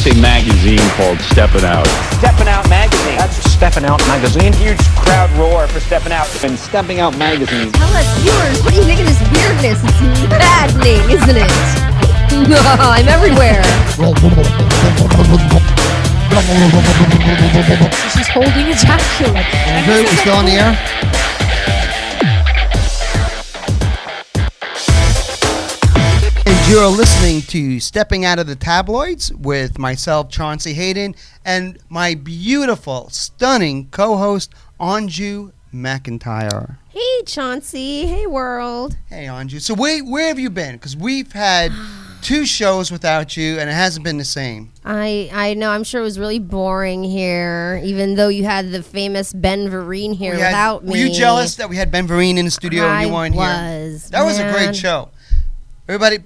a magazine called Steppin' Out. Steppin' Out magazine. That's Steppin' Out magazine. Huge crowd roar for Steppin' Out. And Stepping Out magazine. Tell us, viewers, what do you think of this weirdness? It's maddening, isn't it? I'm everywhere. She's holding ejaculate. Andrew, we still on the air? And you're listening to Stepping Out of the Tabloids with myself, Chauncey Hayden, and my beautiful, stunning co-host, Anju McIntyre. Hey, Chauncey. Hey, world. Hey, Anju. So where have you been? Because we've had 2 shows without you, and it hasn't been the same. I know. I'm sure it was really boring here, even though you had the famous Ben Vereen here without me. Were you jealous that we had Ben Vereen in the studio and you weren't here? That was a great show. Everybody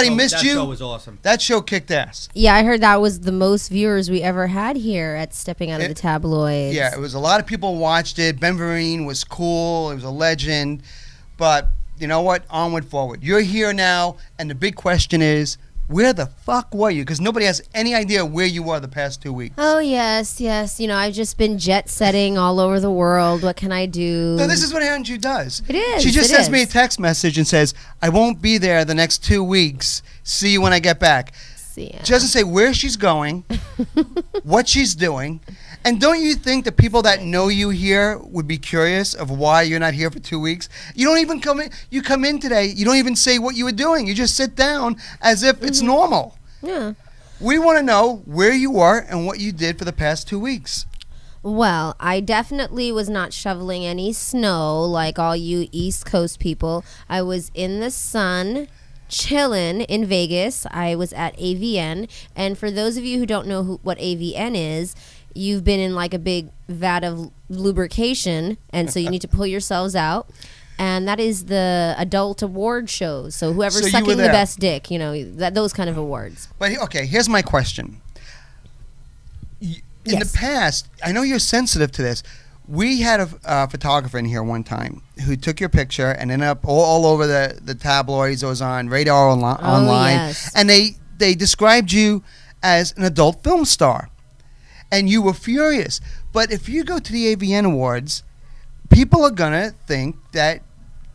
missed you. That show was awesome. That show kicked ass. Yeah, I heard that was the most viewers we ever had here at Stepping Out of the Tabloids. Yeah, it was a lot of people watched it. Ben Vereen was cool. It was a legend. But you know what? Onward, forward. You're here now, and the big question is, where the fuck were you? Because nobody has any idea where you were the past 2 weeks. Oh, yes. You know, I've just been jet-setting all over the world. What can I do? No, this is what Anju does. It is. She just sends me a text message and says, I won't be there the next 2 weeks. See you when I get back. She doesn't say where she's going, what she's doing. And don't you think the people that know you here would be curious of why you're not here for 2 weeks? You don't even come in. You come in today. You don't even say what you were doing. You just sit down as if it's normal. Yeah. We want to know where you were and what you did for the past 2 weeks. Well, I definitely was not shoveling any snow like all you East Coast people. I was in the sun, chilling in Vegas. I was at AVN. And for those of you who don't know what AVN is, you've been in like a big vat of lubrication, and so you need to pull yourselves out. And that is the adult award shows. So whoever's sucking the best dick, you know, those kind of awards. But okay, here's my question. In the past, I know you're sensitive to this. We had a photographer in here one time who took your picture and ended up all over the tabloids. It was on Radar Online. Yes. And they described you as an adult film star. And you were furious. But if you go to the AVN Awards, people are going to think that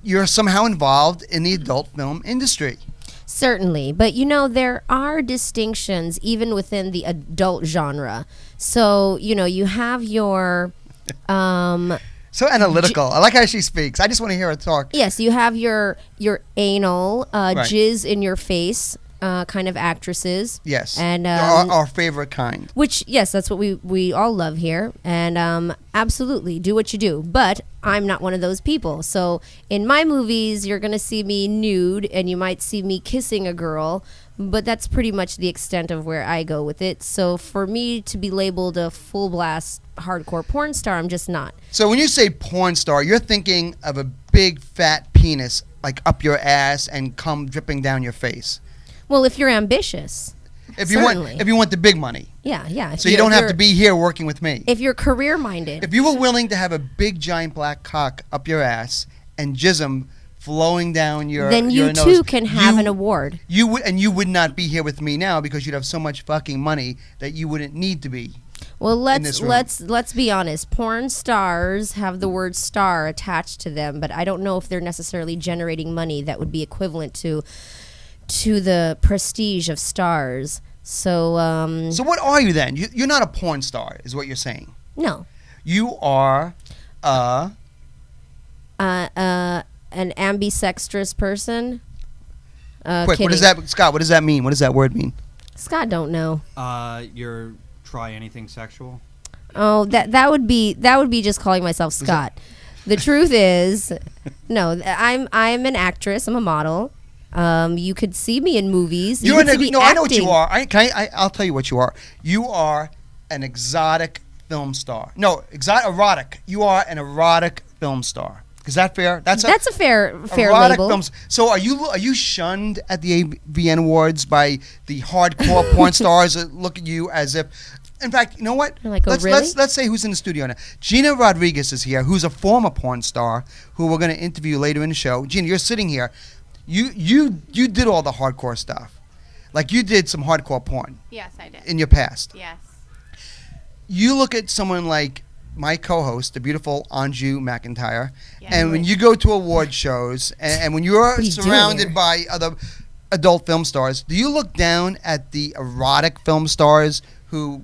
you're somehow involved in the adult film industry. Certainly. But, you know, there are distinctions even within the adult genre. So, you know, you have your... so analytical. I like how she speaks. I just want to hear her talk. Yes, you have your anal, Right. jizz in your face kind of actresses. Yes. And our favorite kind. Which, yes, that's what we all love here. And absolutely, do what you do. But I'm not one of those people. So in my movies, you're going to see me nude and you might see me kissing a girl. But that's pretty much the extent of where I go with it. So for me to be labeled a full blast hardcore porn star, I'm just not. So when you say porn star, you're thinking of a big fat penis like up your ass and cum dripping down your face. Well, if you're ambitious. If you want the big money. Yeah. So you don't have to be here working with me. If you're career minded. If you were willing to have a big giant black cock up your ass and jism flowing down your then you your too nose, can have an award. You would not be here with me now because you'd have so much fucking money that you wouldn't need to be. Well, let's be honest. Porn stars have the word star attached to them, but I don't know if they're necessarily generating money that would be equivalent to the prestige of stars. So So what are you then? You're not a porn star, is what you're saying. No. You are an ambisextrous person. Quick, what does that, Scott? What does that mean? What does that word mean? Scott don't know. You're try anything sexual. Oh, that would be just calling myself Scott. The truth is, no, I'm an actress. I'm a model. You could see me in movies. I know what you are. I'll tell you what you are. You are an exotic film star. No, erotic. You are an erotic film star. Is that fair? That's a fair erotic label. Films. So are you shunned at the AVN Awards by the hardcore porn stars that look at you as if? In fact, you know what? Like, let's say who's in the studio now. Gina Rodriguez is here, who's a former porn star, who we're going to interview later in the show. Gina, you're sitting here. You did all the hardcore stuff. Like you did some hardcore porn Yes, I did. in your past. Yes. You look at someone like my co-host, the beautiful Anju McIntyre, Yes. and when you go to award shows, and when you're What are you doing surrounded here? by other adult film stars, do you look down at the erotic film stars who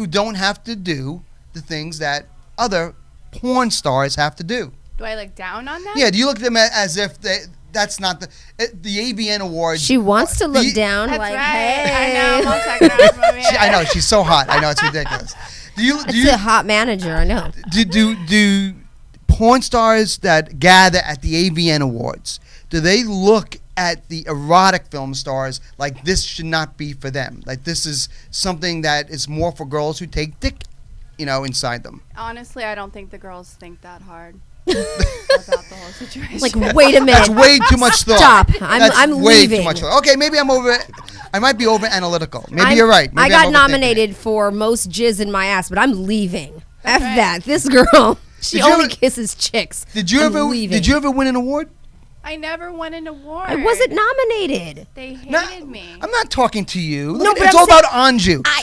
don't have to do the things that other porn stars have to do? Do I look down on them? Yeah, do you look at them as if that's not the AVN Awards? She wants to look down That's like, right. hey. I know. I'm all checking out from here. I know she's so hot. I know it's ridiculous. It's a hot manager, I know. Do porn stars that gather at the AVN Awards, do they look at the erotic film stars like this should not be for them? Like this is something that is more for girls who take dick, inside them. Honestly, I don't think the girls think that hard about the whole situation. Like, wait a minute. That's way too much thought. Stop. That's I'm way leaving. too much thought. Okay, maybe I might be over analytical. Maybe you're right. Maybe I got I'm overthinking nominated it. for most jizz in my ass, but I'm leaving. F right. that. This girl, she Did you only ever- kisses chicks. Did you I'm ever? leaving. Did you ever win an award? I never won an award. I wasn't nominated. They hated No, me. I'm not talking to you. No, Look, but it's I'm all saying- about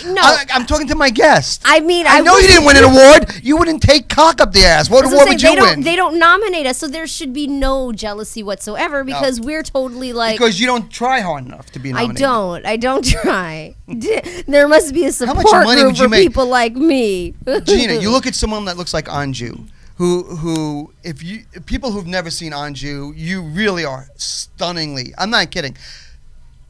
Anju. No. I'm talking to my guest. I mean, I know you didn't win an award. You wouldn't take cock up the ass. What That's award what I'm would saying. you win? They don't nominate us, so there should be no jealousy whatsoever because we're totally like. Because you don't try hard enough to be nominated. I don't try. There must be a much support money group would you for make? people like me. Gina, you look at someone that looks like Anju, who if people who've never seen Anju, you really are stunningly. I'm not kidding.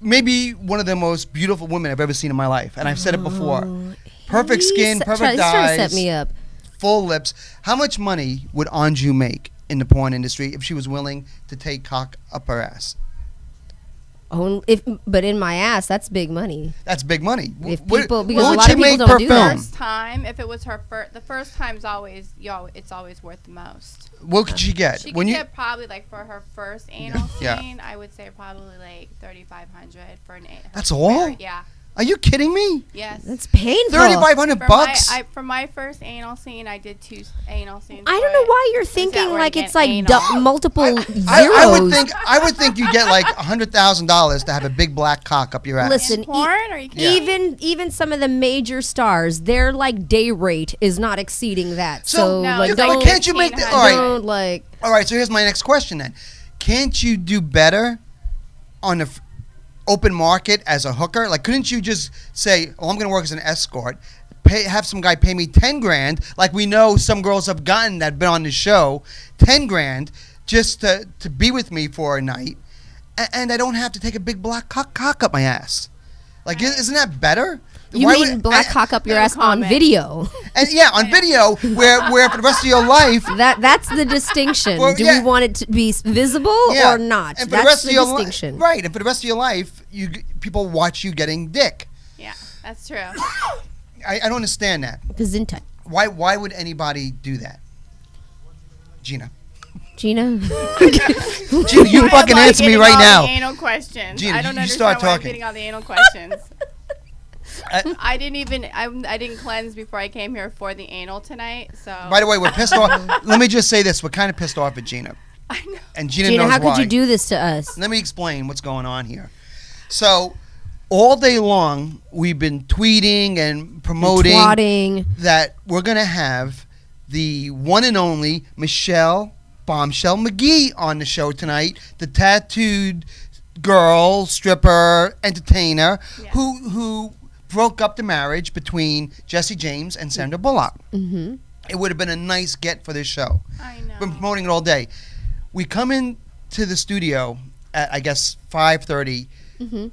Maybe one of the most beautiful women I've ever seen in my life, and I've said it before. Perfect skin, perfect He's trying to eyes, set me up. full lips. How much money would Anju make in the porn industry if she was willing to take cock up her ass? But in my ass, that's big money. That's big money. If What- people- what because a would lot she of people make don't per do film? that. First time, if it was her first, the first time's always, it's always worth the most. What could she get? She could get probably like for her first anal Yeah. scene, I would say probably like 3,500 for an. That's all? Yeah. Are you kidding me? Yes. That's painful. $3,500 bucks. For my first anal scene, I did 2 anal scenes. I for don't know it. why you're Is that thinking where like you it's get like anal? multiple zeros. I would think you get like $100,000 to have a big black cock up your ass. Listen, In porn, or you can even some of the major stars, their like day rate is not exceeding that. So, No, like, it's like don't, can't you make the all right? don't like. All right, so here's my next question then. Can't you do better on the open market as a hooker? Like, couldn't you just say, "Oh, I'm going to work as an escort, have some guy pay me 10 grand," like we know some girls have gotten that have been on the show, 10 grand just to be with me for a night, and I don't have to take a big black cock up my ass. Like, isn't that better? You Why mean would- black cock up your no ass on comment. video? And yeah, on video, where for the rest of your life, That's the distinction. Well, Do yeah. we want it to be visible yeah, or not? And for That's the rest the of your distinction. right? And for the rest of your life, people watch you getting dick. Yeah, that's true. I don't understand that. Gesundheit. Why would anybody do that? Gina, Gina? Gina, you I fucking like answer me getting right all now. The anal questions. Gina, I don't you understand start why I'm talking. getting all the anal questions. I- I didn't even. I didn't cleanse before I came here for the anal tonight. So. By the way, we're pissed off. Let me just say this: we're kind of pissed off at Gina, I know. and Gina, Gina, knows how why. could you do this to us? Let me explain what's going on here. So, all day long, we've been tweeting and promoting Twatting. that we're going to have the one and only Michelle Bombshell McGee on the show tonight, the tattooed girl, stripper, entertainer, Yeah. who broke up the marriage between Jesse James and Sandra Bullock. Mm-hmm. It would have been a nice get for this show. I know. Been promoting it all day. We come in to the studio at, I guess, 5:30. Mm-hmm.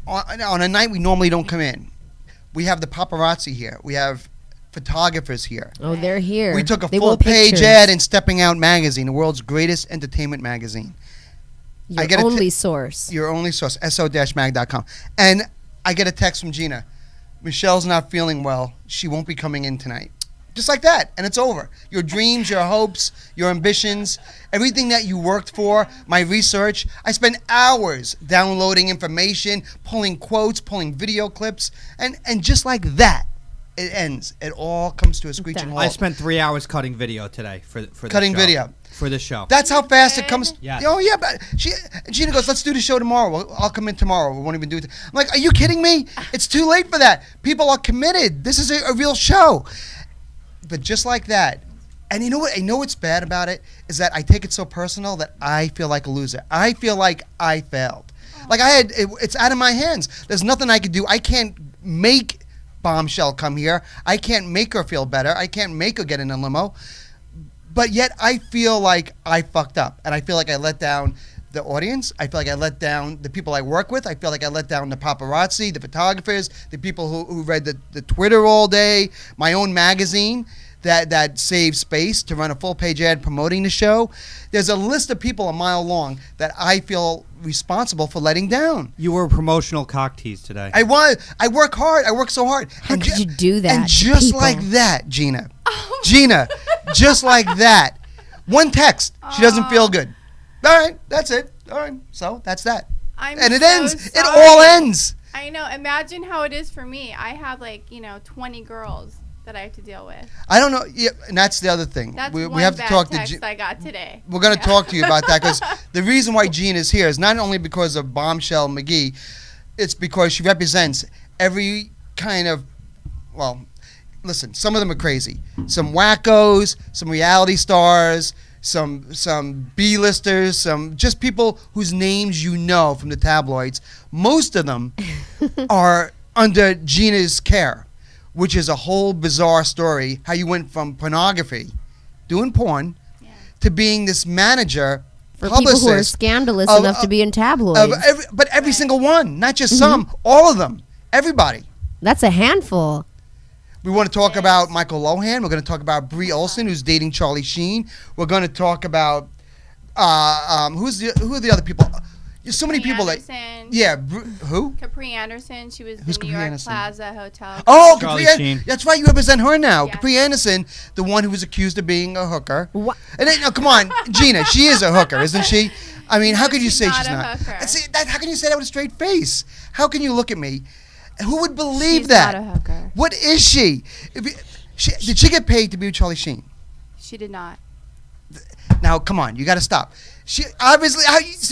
On a night we normally don't come in. We have the paparazzi here. We have photographers here. Oh, they're here. We took a They want full-page pictures. ad in Stepping Out magazine, the world's greatest entertainment magazine. Your I get a only source. Your only source, so-mag.com. And I get a text from Gina. Michelle's not feeling well. She won't be coming in tonight. Just like that, and it's over. Your dreams, your hopes, your ambitions, everything that you worked for, my research. I spent hours downloading information, pulling quotes, pulling video clips, and just like that, it ends. It all comes to a screeching halt. I spent 3 hours cutting video today for Cutting the show. video. For the show. That's how fast it comes. Yes. Oh yeah, but Gina goes, let's do the show tomorrow. I'll come in tomorrow. We won't even do it. I'm like, are you kidding me? It's too late for that. People are committed. This is a real show. But just like that, and you know what? I know what's bad about it is that I take it so personal that I feel like a loser. I feel like I failed. Like it's out of my hands. There's nothing I could do. I can't make Bombshell come here. I can't make her feel better. I can't make her get in a limo. But yet I feel like I fucked up. And I feel like I let down the audience. I feel like I let down the people I work with. I feel like I let down the paparazzi, the photographers, the people who read the Twitter all day, my own magazine that saved space to run a full-page ad promoting the show. There's a list of people a mile long that I feel responsible for letting down. You were a promotional cock tease today. I work hard. I work so hard. How could you do that? And just people? like that, Gina. Gina, just like that. One text. She doesn't feel good. All right, that's it. All right, so that's that. And it ends. Sorry. It all ends. I know. Imagine how it is for me. I have 20 girls that I have to deal with. I don't know. Yeah, and that's the other thing. That's we one have to bad talk text to. I got today. We're going to talk to you about that because the reason why Gina is here is not only because of Bombshell McGee, it's because she represents every kind of, well, listen, some of them are crazy. Some wackos, some reality stars, some B-listers, some just people whose names you know from the tabloids. Most of them are under Gina's care, which is a whole bizarre story, how you went from pornography, doing porn, to being this manager, for people publicist who are scandalous enough to be in tabloids. Every single one, not just some, all of them, everybody. That's a handful. We want to talk about Michael Lohan. We're going to talk about Brie Olson, who's dating Charlie Sheen. We're going to talk about who are the other people? There's so many people Anderson. Who? Capri Anderson. She was Who's the New Capri York Anderson? Plaza Hotel. Oh, Charlie Capri Sheen. That's right. You represent her now. Yeah. Capri Anderson, the one who was accused of being a hooker. What? And then, no, come on, Gina. She is a hooker, isn't she? I mean, how could you she's say not she's a not? hooker. See, how can you say that with a straight face? How can you look at me? Who would believe She's that? not a hooker. What is she? Did she get paid to be with Charlie Sheen? She did not. Now, come on, you got to stop. She obviously.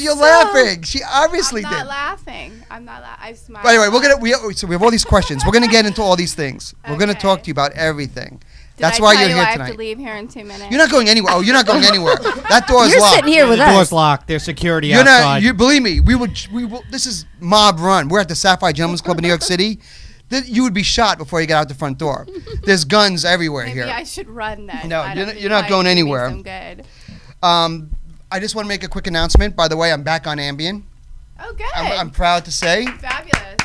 You're laughing. She obviously I'm did. not laughing. I'm not laughing. I smiled. But anyway, we have all these questions. We're gonna get into all these things. We're gonna Okay. talk to you about everything. That's Did why I tell you're you here I tonight. have to leave here in 2 minutes. You're not going anywhere. Oh, you're not going anywhere. That door's You're locked. sitting here with the door's us. locked. There's security You're outside. not. You believe me? We will. This is mob run. We're at the Sapphire Gentlemen's Club in New York City. You would be shot before you get out the front door. There's guns everywhere Maybe here. I should run then. No, I you're don't not- you're not think going I do me anywhere. some good. I just want to make a quick announcement. By the way, I'm back on Ambien. Oh, good. I'm proud to say. Fabulous.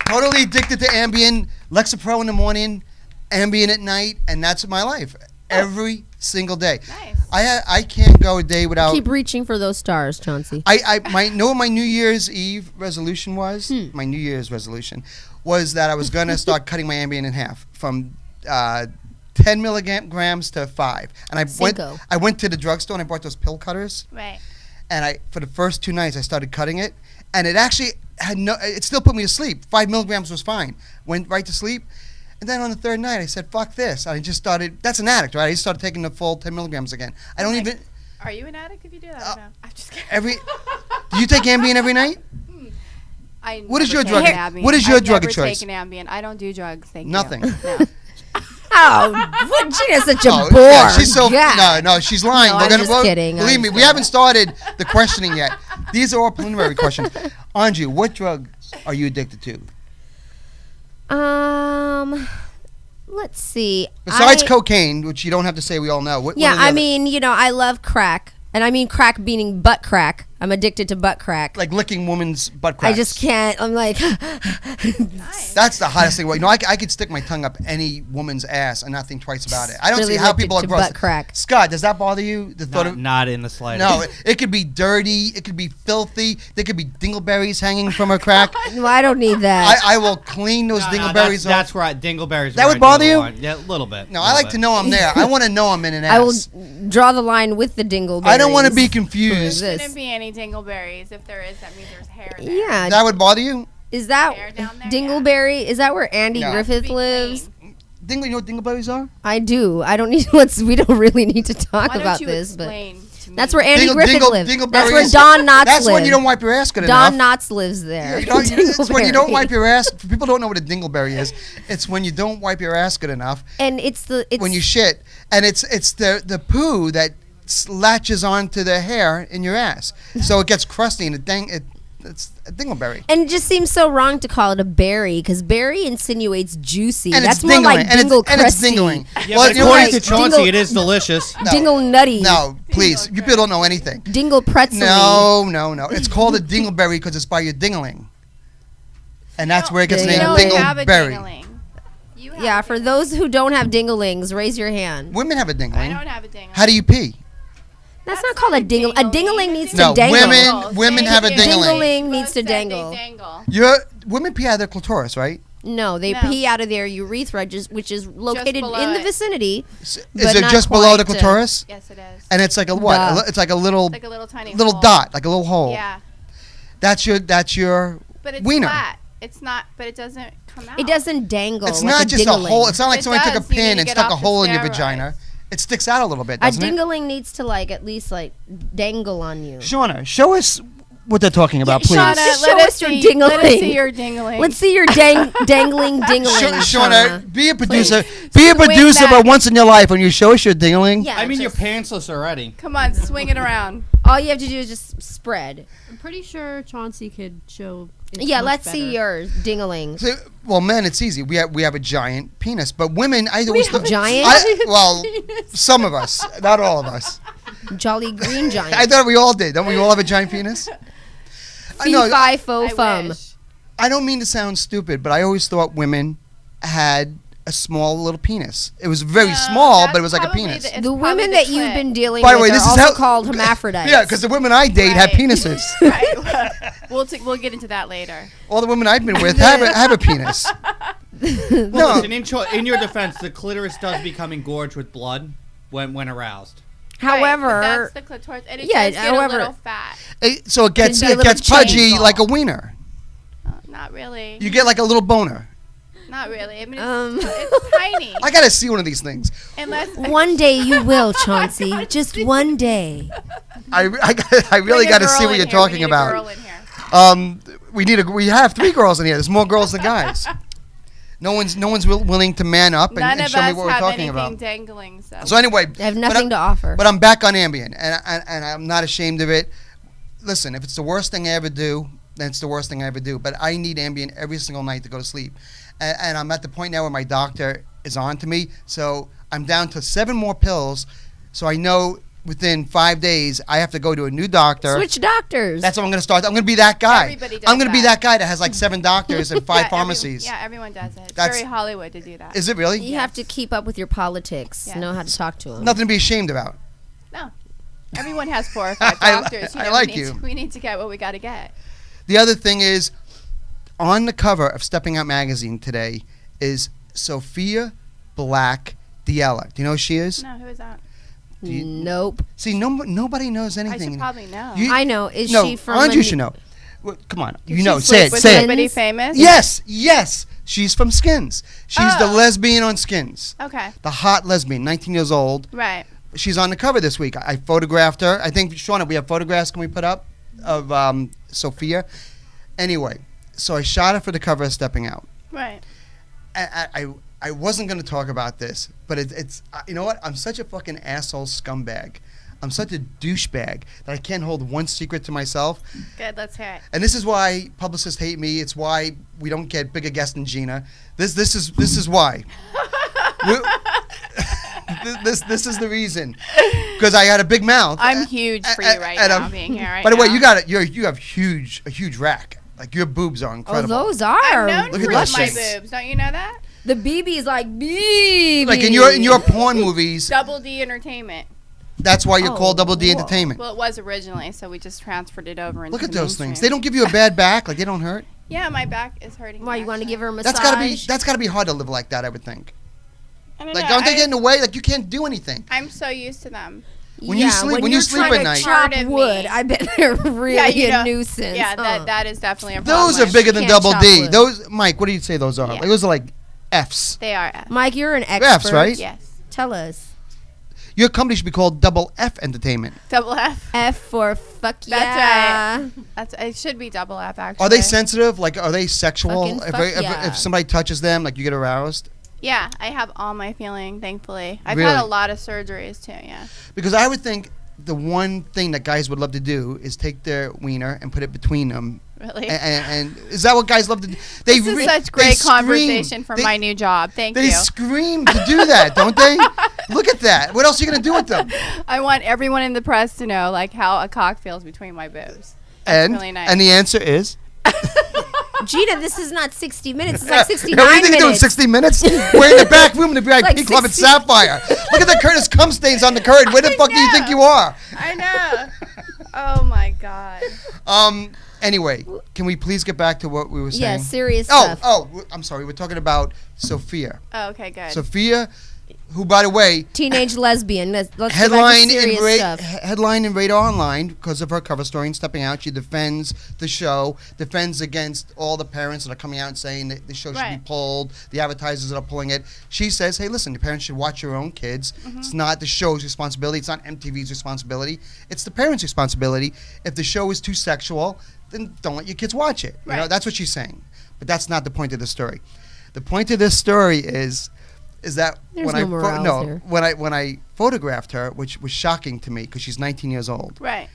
Totally addicted to Ambien. Lexapro in the morning, Ambien at night, and that's my life. Every single day. Nice. I can't go a day without. Keep reaching for those stars, Chauncey. Know what my New Year's Eve resolution was? My New Year's resolution was that I was going to start cutting my Ambien in half from 10 milligrams to 5. And Cinco. I went to the drugstore and I bought those pill cutters. Right. And for the first 2 nights I started cutting it, and it actually it still put me to sleep. 5 milligrams was fine. Went right to sleep. And then on the third night I said, fuck this. I just started, that's an addict, right? I just started taking the full 10 milligrams again. I don't even, Are you an addict if you do that? or no? I'm just kidding. do you take Ambien every night? What is your drug? What is your drug of choice? I've never taken Ambien. I don't do drugs. Thank Nothing. you. No. Oh, Gina's such a Oh, bore. yeah, she's so God. no, she's lying. No, We're I'm gonna just kidding. Believe I'm me, just we haven't started the questioning yet. These are all preliminary questions. Anju, what drug are you addicted to? Let's see. Besides cocaine, which you don't have to say, we all know. What are the I other- mean, I love crack. And I mean crack meaning butt crack. I'm addicted to butt crack. like licking women's butt cracks. I just can't. I'm like, Nice. That's the hottest thing. I could stick my tongue up any woman's ass and not think twice about it. I don't Really see how addicted people are to gross. butt crack. Scott, does that bother you? The thought of Not in the slightest. no, it could be dirty. It could be filthy. There could be dingleberries hanging from her crack. no, I don't need that. I will clean those dingleberries That's off. where dingleberries. That are would I bother do you? want. Yeah, a little bit. No, I like to know I'm there. I want to know I'm in an ass. I will draw the line with the dingleberries. I don't want to be Who is confused. this? Shouldn't be any dingleberries. If there is, that means there's hair there. Yeah. That would bother you? Is that Fair down there, Dingleberry? Is that where Andy No. Griffith Be lives? clean. You know what dingleberries are? I do. I don't need. We don't really need to talk Why about don't you this, but explain to me? that's where Andy Dingle- Griffith dingle- lives. dingleberries- That's where Don Knotts That's lives. when you don't wipe your ass good Don enough. Knotts lives there. It's when you don't Dingleberry. wipe your ass. People don't know what a dingleberry is. It's when you don't wipe your ass good enough And it's when you shit, and it's the poo that latches onto the hair in your ass, so it gets crusty and it's a dingleberry. and it just seems so wrong to call it a berry because berry insinuates juicy. And That's it's more dingling, like and dingle it's, and it's crusty. dingling. Yeah, Well, but you know according what? to Chauncey, Dingle- it is delicious. No. Dingle nutty. No, please, you people don't know anything. Dingle pretzel. No. It's called a dingleberry because it's by your dingling, and that's where it gets You named don't have a dingleberry. dingling. You have Yeah, a for dingling. those who don't have dinglings, raise your hand. Women have a I dingling. don't have a dingling. How do you pee? That's That's not called not a a dingle. A dingling. dingling needs to No, dangle. women have a dingling. Dingling needs to Both said dangle. They dangle. Women pee out of their clitoris, right? No, they No. pee out of their urethra, which is located below in the it. vicinity. Is But it not just below the quite, clitoris? Yes, it is. And it's like a what? Duh. It's like a little Like a little tiny little hole. dot, like a little hole. Yeah, That's your but it's wiener. flat. It's not, but it doesn't come out. It doesn't dangle. It's like not a just dingling. a hole. It's not like It someone took a does. You need pin to and get stuck a off the hole in your steroids. vagina. It sticks out a little bit, A doesn't it? dingling needs to at least dangle on you. Shauna, show us what they're talking about, Yeah, please. Shauna, Just show us your Let us dingling. see your dingling. Let's see your dangling dingling. Shauna, be a producer. Be a Swing producer, back. but once in your life, when you show us your dingling, Yeah, I mean, you're just- pantsless already. Come on, swing it around. all you have to do is just spread. I'm pretty sure Chauncey could show. It Yeah, much let's see better. yours dingling. so, well, men, it's easy. We have a giant penis, but women, I always have thought giant well, some of us, not all of us. Jolly green giant. I thought we all did. Don't we all have a giant penis? Fee fi fo I fum. wish. I don't mean to sound stupid, but I always thought women had a small little penis. It was very No, small, but that's it was like a probably penis. it's The probably women the that you've clit. been dealing By the with way, this are is also how called hermaphrodites. Yeah, because the women I date have Right. penises. Right. We'll get into that later. All the women I've been with have a penis. Well, No. listen, in your defense, the clitoris does become engorged with blood when aroused. However, Right, but that's the clitoris, and it yeah, does get however- a little fat. So it gets Can be a little pudgy chainsaw. like a wiener. Not really. You get like a little boner. Not really. I mean, Um. it's tiny. I gotta see one of these things. Unless one day you will, Chauncey. Just one day. I really Bring a gotta girl see what in you're here. We talking need a about. girl in here. We have 3 girls in here. There's more girls than guys. No one's willing to man up None and of show me us what we're have talking anything about. dangling. So. So anyway, I have but nothing to offer. But I'm back on Ambien, and I'm not ashamed of it. Listen, if it's the worst thing I ever do, then it's the worst thing I ever do. But I need Ambien every single night to go to sleep, and I'm at the point now where my doctor is on to me. So I'm down to 7 more pills. So I know within 5 days I have to go to a new doctor. Switch doctors. That's what I'm going to start. I'm going to be that guy. Everybody does I'm going to be that. that guy that has like 7 doctors and 5 pharmacies. Yeah, everyone does it. It's That's- very Hollywood to do that. Is it really? you have to keep up with your politics. Yes. Know how to talk to them. Nothing to be ashamed about. No. Everyone has 4 or 5 I- doctors. I like we need you. we need to get what we got to get. The other thing is, on the cover of Stepping Out magazine today is Sophia Black Diella. Do you know who she is? No, who is that? Nope. See, nobody knows I anything. should probably know. You- I know. Is no, she from? Andrew a- should know. Well, come on, Did you know. she Say sleep it. with Say it. somebody Skins? famous? Yes. She's from Skins. She's the Oh. lesbian on Skins. Okay. The hot lesbian, 19 years old. Right. She's on the cover this week. I photographed her. I think, Shauna, we have photographs can we put up of Sophia? Anyway, so I shot her for the cover of Stepping Out. Right. I wasn't going to talk about this, but it's you know what? I'm such a fucking asshole scumbag. I'm such a douchebag that I can't hold one secret to myself. Good. Let's hear it. And this is why publicists hate me. It's why we don't get bigger guests than Gina. This is why. This is the reason. Because I had a big mouth. I'm huge for you right now, being here right By the way, now. you got it. You have a huge rack. Like your boobs are Oh, incredible. those I'm are. known Look for at my those things. boobs. Don't you know that? The BB's like BB. Like in your porn movies, Double D Entertainment. that's why you're Oh, called Double D whoa. Entertainment. Well, it was originally, so we just transferred it over. Into Look at the those things. mainstream. They don't give you a bad back. Like they don't hurt. Yeah, my back is hurting. Why you want to actually. give her a massage? That's gotta be hard to live like that. I would think. I don't Like know, don't they get in the way? Like you can't do anything. I'm so used to them. When you sleep, when you sleep at night, chop Part of wood. me. I bet they're really you know, a nuisance. Yeah, huh? that is definitely a problem. those are bigger than Can't double chop D. wood. Those, Mike, what do you say those are? Yeah. Like, those are like Fs. They are F. Mike, you're an expert. Fs, right? Yes. Tell us. Your company should be called Double F Entertainment. Double F. F for fuck That's yeah. right. It should be double F actually. Are they sensitive? Like, are they sexual? Fucking fuck yeah. If somebody touches them, like, you get aroused? Yeah, I have all my feeling, thankfully. I've Really? had a lot of surgeries too, yeah. Because I would think the one thing that guys would love to do is take their wiener and put it between them. Really? And is that what guys love to do? They This is re- such they great scream. conversation for They- my new job. Thank They you. scream to do that, don't they? Look at that. What else are you going to do with them? I want everyone in the press to know like how a cock feels between my boobs. And really nice. and the answer is Gina, this is not 60 minutes. It's like 69 everything you do in minutes. 60 minutes. We're in the back room in the VIP Like club at 60 Sapphire. Look at the Curtis cum stains on the curtain. Where the fuck do you think you are? I know. Oh my god. Anyway, can we please get back to what we were saying? Yeah, serious Oh, stuff. I'm sorry. We're talking about Sophia. Oh, okay, good. Sophia, who, by the way, Teenage lesbian. Let's get back to headline serious stuff. headline in Radar Online because of her cover story and Stepping Out. She defends the show, defends against all the parents that are coming out and saying that the show should be Right. pulled, the advertisers that are pulling it. She says, hey, listen, the parents should watch your own kids. Mm-hmm. It's not the show's responsibility. It's not MTV's responsibility. It's the parents' responsibility. If the show is too sexual, then don't let your kids watch it. You know, Right. that's what she's saying. But that's not the point of the story. The point of this story is that There's when no I morals here. when I photographed her, which was shocking to me because she's 19 years old, right.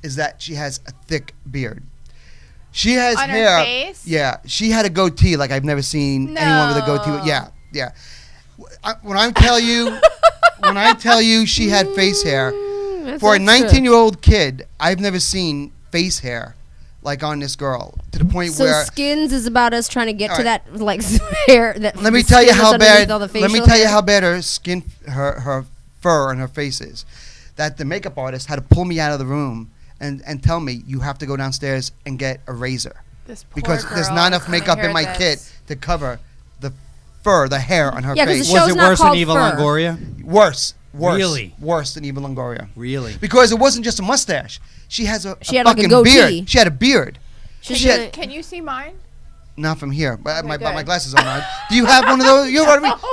is that she has a thick beard. She has On her hair. face? Yeah, she had a goatee like I've never seen anyone with a goatee. No. Yeah. When I tell you she had face hair That's for a not true. 19-year-old kid, I've never seen face hair like on this girl to the point So where. Skins is about us trying to get All to right. that like hair. That Let me the tell you skin how that's underneath bad. all the Let me facial tell you hair. how bad her skin, her fur, and her face is. That the makeup artist had to pull me out of the room and tell me you have to go downstairs and get a razor This poor because there's girl not is enough gonna makeup in hear my this. kit to cover the fur, the hair on her Yeah, 'cause face. the show's Was it not worse than called Eva fur. Longoria? Worse. Really? Worse than Eva Longoria. Really? Because it wasn't just a mustache. She has a She had like a fucking goatee. beard. She had a beard. She's She had- Can you see mine? Not from here, but my good. glasses are on. Do you have one of those? Your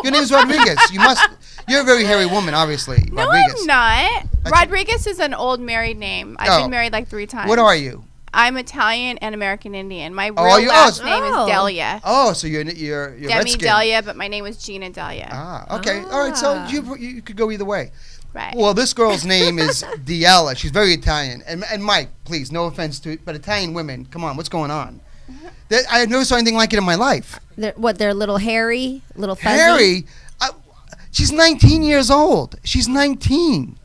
name is Rodriguez. You must. You're a very hairy woman, obviously. No, Rodriguez. I'm not. That's Rodriguez is an old married name. I've Oh. been married like 3 times. What are you? I'm Italian and American Indian. My real are you? last Oh, name oh. is Delia. Oh, so you're Demi Redskin. Delia, but my name was Gina Delia. Ah, okay. All right. So you could go either way. Right. Well, this girl's name is Diella. She's very Italian. And Mike, please, no offense to it, but Italian women, come on, what's going on? I never saw anything like it in my life. They're little hairy, little fuzzy. Harry, she's 19 years old. She's 19.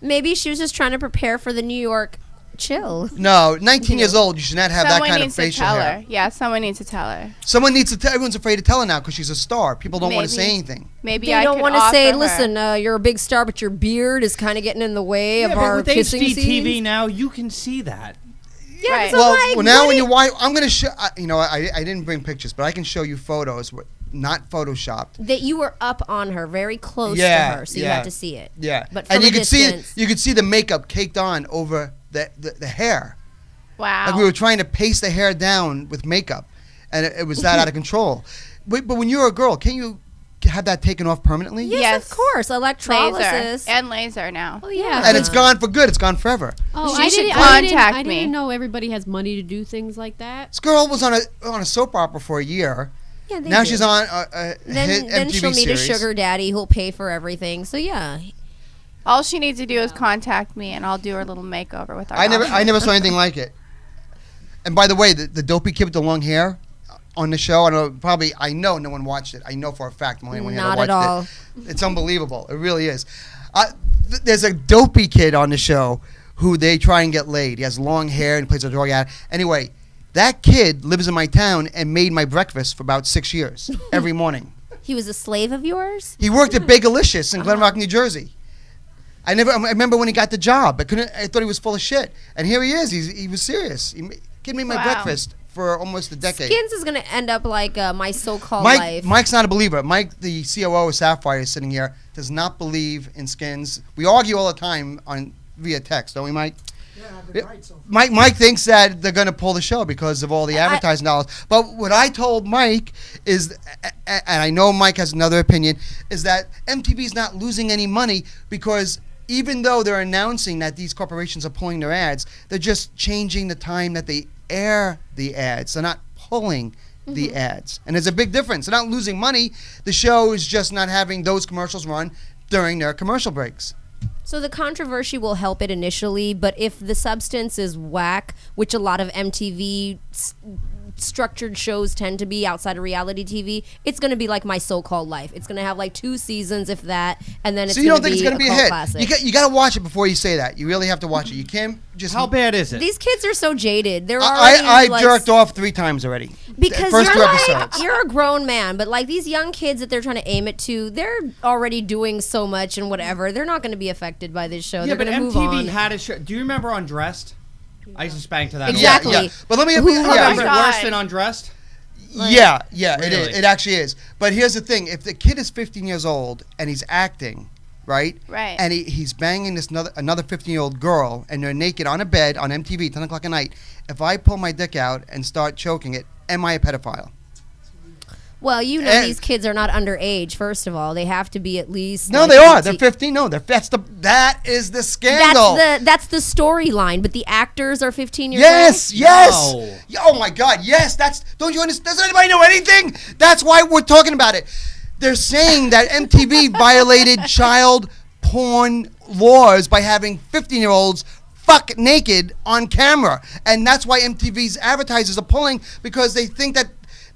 Maybe she was just trying to prepare for the New York chill. No, 19 years old, you should not have Someone that kind of needs to facial tell hair. her. Yeah, someone needs to tell her. Someone needs to tell. Everyone's afraid to tell her now because she's a star. People don't want to say Maybe. anything. Maybe They I don't could want to say, offer her. listen, you're a big star, but your beard is kind of getting in the way of our with kissing HDTV scenes. now, you can see that. Yeah, Right. so Well, like, now what when do you watch, I'm going to show. I didn't bring pictures, but I can show you photos, not photoshopped. that you were up on her, very close Yeah, to her, so you yeah. had to see it. Yeah, But and from you a could distance. see the makeup caked on over the hair. Wow. Like we were trying to paste the hair down with makeup, and it was that out of control. But when you're a girl, can't you have that taken off permanently? Yes, Yes. of course, electrolysis. laser and laser now. Oh yeah, And it's gone for good. It's gone forever. Oh, She I should didn't, contact I me. didn't know everybody has money to do things like that. This girl was on a soap opera for a year. Yeah, they Now do. she's on a hit Then MTV she'll meet series. a sugar daddy who'll pay for everything. So yeah, All she needs to do is contact me, and I'll do her little makeover with our. I never saw anything like it. And by the way, the dopey kid with the long hair on the show, I know no one watched it. I know for a fact no one here Not watched at all. it. It's unbelievable. It really is. There's a dopey kid on the show who they try and get laid. He has long hair and plays a drug addict. Anyway, that kid lives in my town and made my breakfast for about 6 years every morning. he was a slave of yours. He worked at Bagelicious in Glen Rock, New Jersey. I remember when he got the job. I thought he was full of shit. And here he is. He was serious. Kid made my Wow. breakfast for almost a decade. Skins is going to end up like My So-Called Mike, Life. Mike's not a believer. Mike, the COO of Sapphire, is sitting here, does not believe in Skins. We argue all the time via text, don't we, Mike? Yeah, I've been right so far. Mike thinks that they're going to pull the show because of all the advertising dollars. But what I told Mike is, and I know Mike has another opinion, is that MTV's not losing any money because even though they're announcing that these corporations are pulling their ads, they're just changing the time that they air the ads. They're not pulling the ads. And there's a big difference. They're not losing money. The show is just not having those commercials run during their commercial breaks. So the controversy will help it initially, but if the substance is whack, which a lot of MTV structured shows tend to be outside of reality TV, it's going to be like My So-Called Life. It's going to have like 2 seasons, if that, and then it's So you going don't to think be it's going to be a cult hit? classic. You got to watch it before you say that. You really have to watch it. You can't just... How bad is it? These kids are so jaded. They're already I like, jerked off 3 times already. because First 2 you're episodes. you're a grown man, but like these young kids that they're trying to aim it to, they're already doing so much and whatever. They're not going to be affected by this show. Yeah, They're but going to move MTV on. had a show. Do you remember Undressed? I used to spank to that. Exactly. Yeah. But let me... Is my it worse God. than Undressed? Yeah, it Really? is. It actually is. But here's the thing: if the kid is 15 years old and he's acting, right? Right. And he's banging this another 15-year-old girl, and they're naked on a bed on MTV, 10 o'clock at night. If I pull my dick out and start choking it, am I a pedophile? Well, you know And- these kids are not underage. First of all, they have to be at least. No, like, they are. 18. They're 15. No, that is the scandal. That's the storyline, but the actors are 15 years Yes, old. yes. No. Yeah, oh my God, yes. Don't you understand? Does anybody know anything? That's why we're talking about it. They're saying that MTV violated child porn laws by having 15-year-olds fuck naked on camera, and that's why MTV's advertisers are pulling, because they think that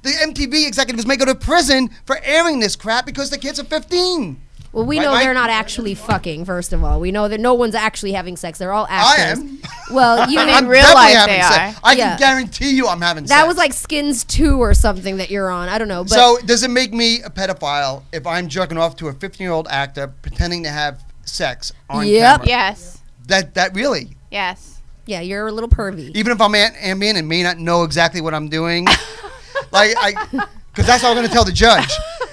the MTV executives may go to prison for airing this crap because the kids are 15. Well, we Right, know Mike? they're not actually fucking. First of all, we know that no one's actually having sex. They're all I actors. am. Well, you In mean real definitely life having they sex. are. I Yeah. can guarantee you I'm having sex. that was like Skins 2 or something that you're on. I don't know. But So does it make me a pedophile if I'm jerking off to a 15-year-old actor pretending to have sex on Yep. camera? Yes. That really? Yes. yeah, you're a little pervy. Even if I'm ambient and may not know exactly what I'm doing, because that's what I'm going to tell the judge.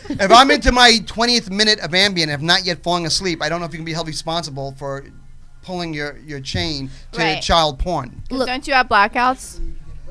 If I'm into my 20th minute of Ambien and have not yet falling asleep, I don't know if you can be held responsible for pulling your chain to Right. child porn. Look- Don't you have blackouts?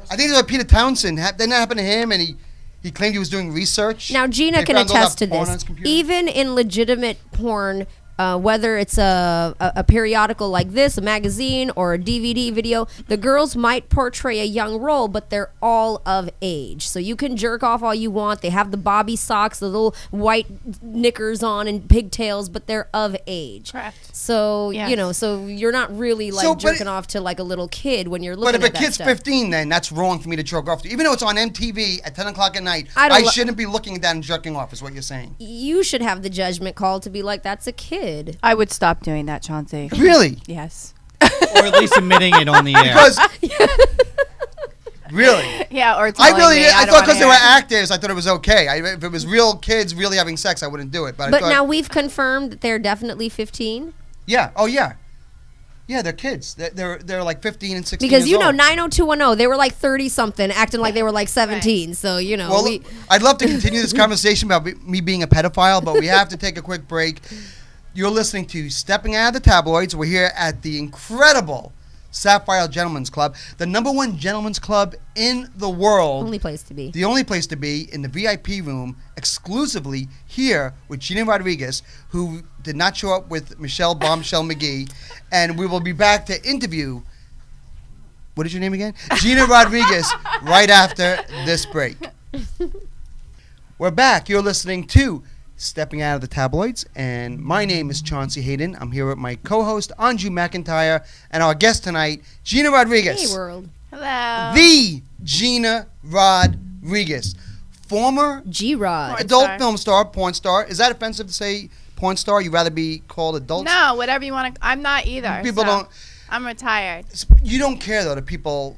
I think it was Peter Townsend. Didn't that happen to him? And he claimed he was doing research. Now, Gina They can found all attest that to porn on this. his computer? Even in legitimate porn, whether it's a periodical like this, a magazine, or a DVD video, the girls might portray a young role, but they're all of age. So you can jerk off all you want. They have the bobby socks, the little white knickers on, and pigtails, but they're of age. Correct. So, Yes. so you're not really like So, but- jerking off to like a little kid when you're looking But if a at that kid's stuff. 15, then that's wrong for me to jerk off to. Even though it's on MTV at 10 o'clock at night, I I, don't lo- shouldn't be looking at that and jerking off, is what you're saying. You should have the judgment call to be like, that's a kid. I would stop doing that, Chauncey. Really? Yes. Or at least admitting it on the air. Because, really? Yeah, or I telling really, me, I don't thought wanna because they hear were it. actors, I thought it was okay. If it was real kids really having sex, I wouldn't do it. But I But thought, now we've confirmed that they're definitely 15. yeah, oh yeah. Yeah, they're kids. They're like 15 and 16 Because years you know, old. 90210, they were like 30 something, acting like they were like 17. So, you know, Well, I'd love to continue this conversation about me being a pedophile, but we have to take a quick break. You're listening to Stepping Out of the Tabloids. We're here at the incredible Sapphire Gentlemen's Club, the #1 gentlemen's club in the world. only place to be. The only place to be, in the VIP room, exclusively here with Gina Rodriguez, who did not show up with Michelle Bombshell McGee. And we will be back to interview, what is your name again? Gina Rodriguez, right after this break. We're back. You're listening to Stepping Out of the Tabloids, and my name is Chauncey Hayden. I'm here with my co-host, Anju McIntyre, and our guest tonight, Gina Rodriguez. Hey, world. Hello. The Gina Rodriguez, former G-Rod. adult star. film star, porn star. Is that offensive to say porn star? You'd rather be called adult? No, whatever you want to. I'm not either. People so don't. I'm retired. You don't care though that people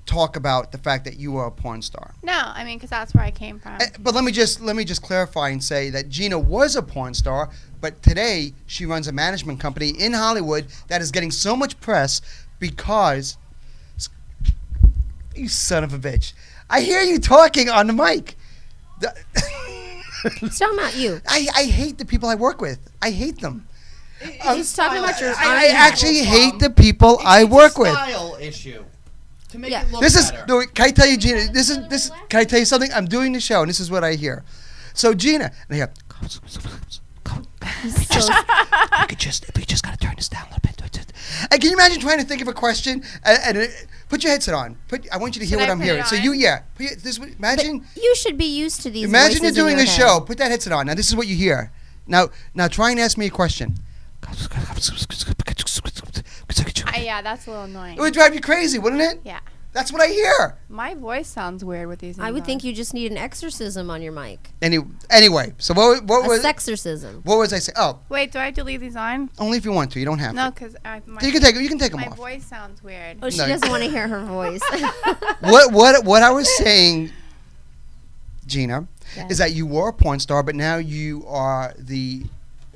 talk about the fact that you are a porn star. No, I mean, because that's where I came from. But let me just clarify and say that Gina was a porn star, but today she runs a management company in Hollywood that is getting so much press because, you son of a bitch, I hear you talking on the mic. He's talking about you. I hate the people I work with. I hate them. He's talking about your. I actually hate the people I work with. Style issue. To make Yeah. it look This is. better. No, can I tell you, Gina? This is. Can I tell you something? I'm doing the show, and this is what I hear. So Gina, and I hear. If we just gotta turn this down a little bit. And can you imagine trying to think of a question and put your headset on? I want you to hear Should what I I'm put it hearing. So on? you, yeah. Imagine. You should be used to these. Imagine you're voices in doing your a head. show. Put that headset on. Now this is what you hear. Now try and ask me a question. Yeah, that's a little annoying. It would drive you crazy, wouldn't it? Yeah. That's what I hear. My voice sounds weird with these. I would things think on. you just need an exorcism on your mic. Anyway, so what A was sexorcism. what was I saying? Oh, Wait, do I have to leave these on? only if you want to. You don't have No, to. because You can take them my off. voice sounds weird. Oh, she No. doesn't want to hear her voice. What I was saying, Gina, Yeah. is that you were a porn star, but now you are the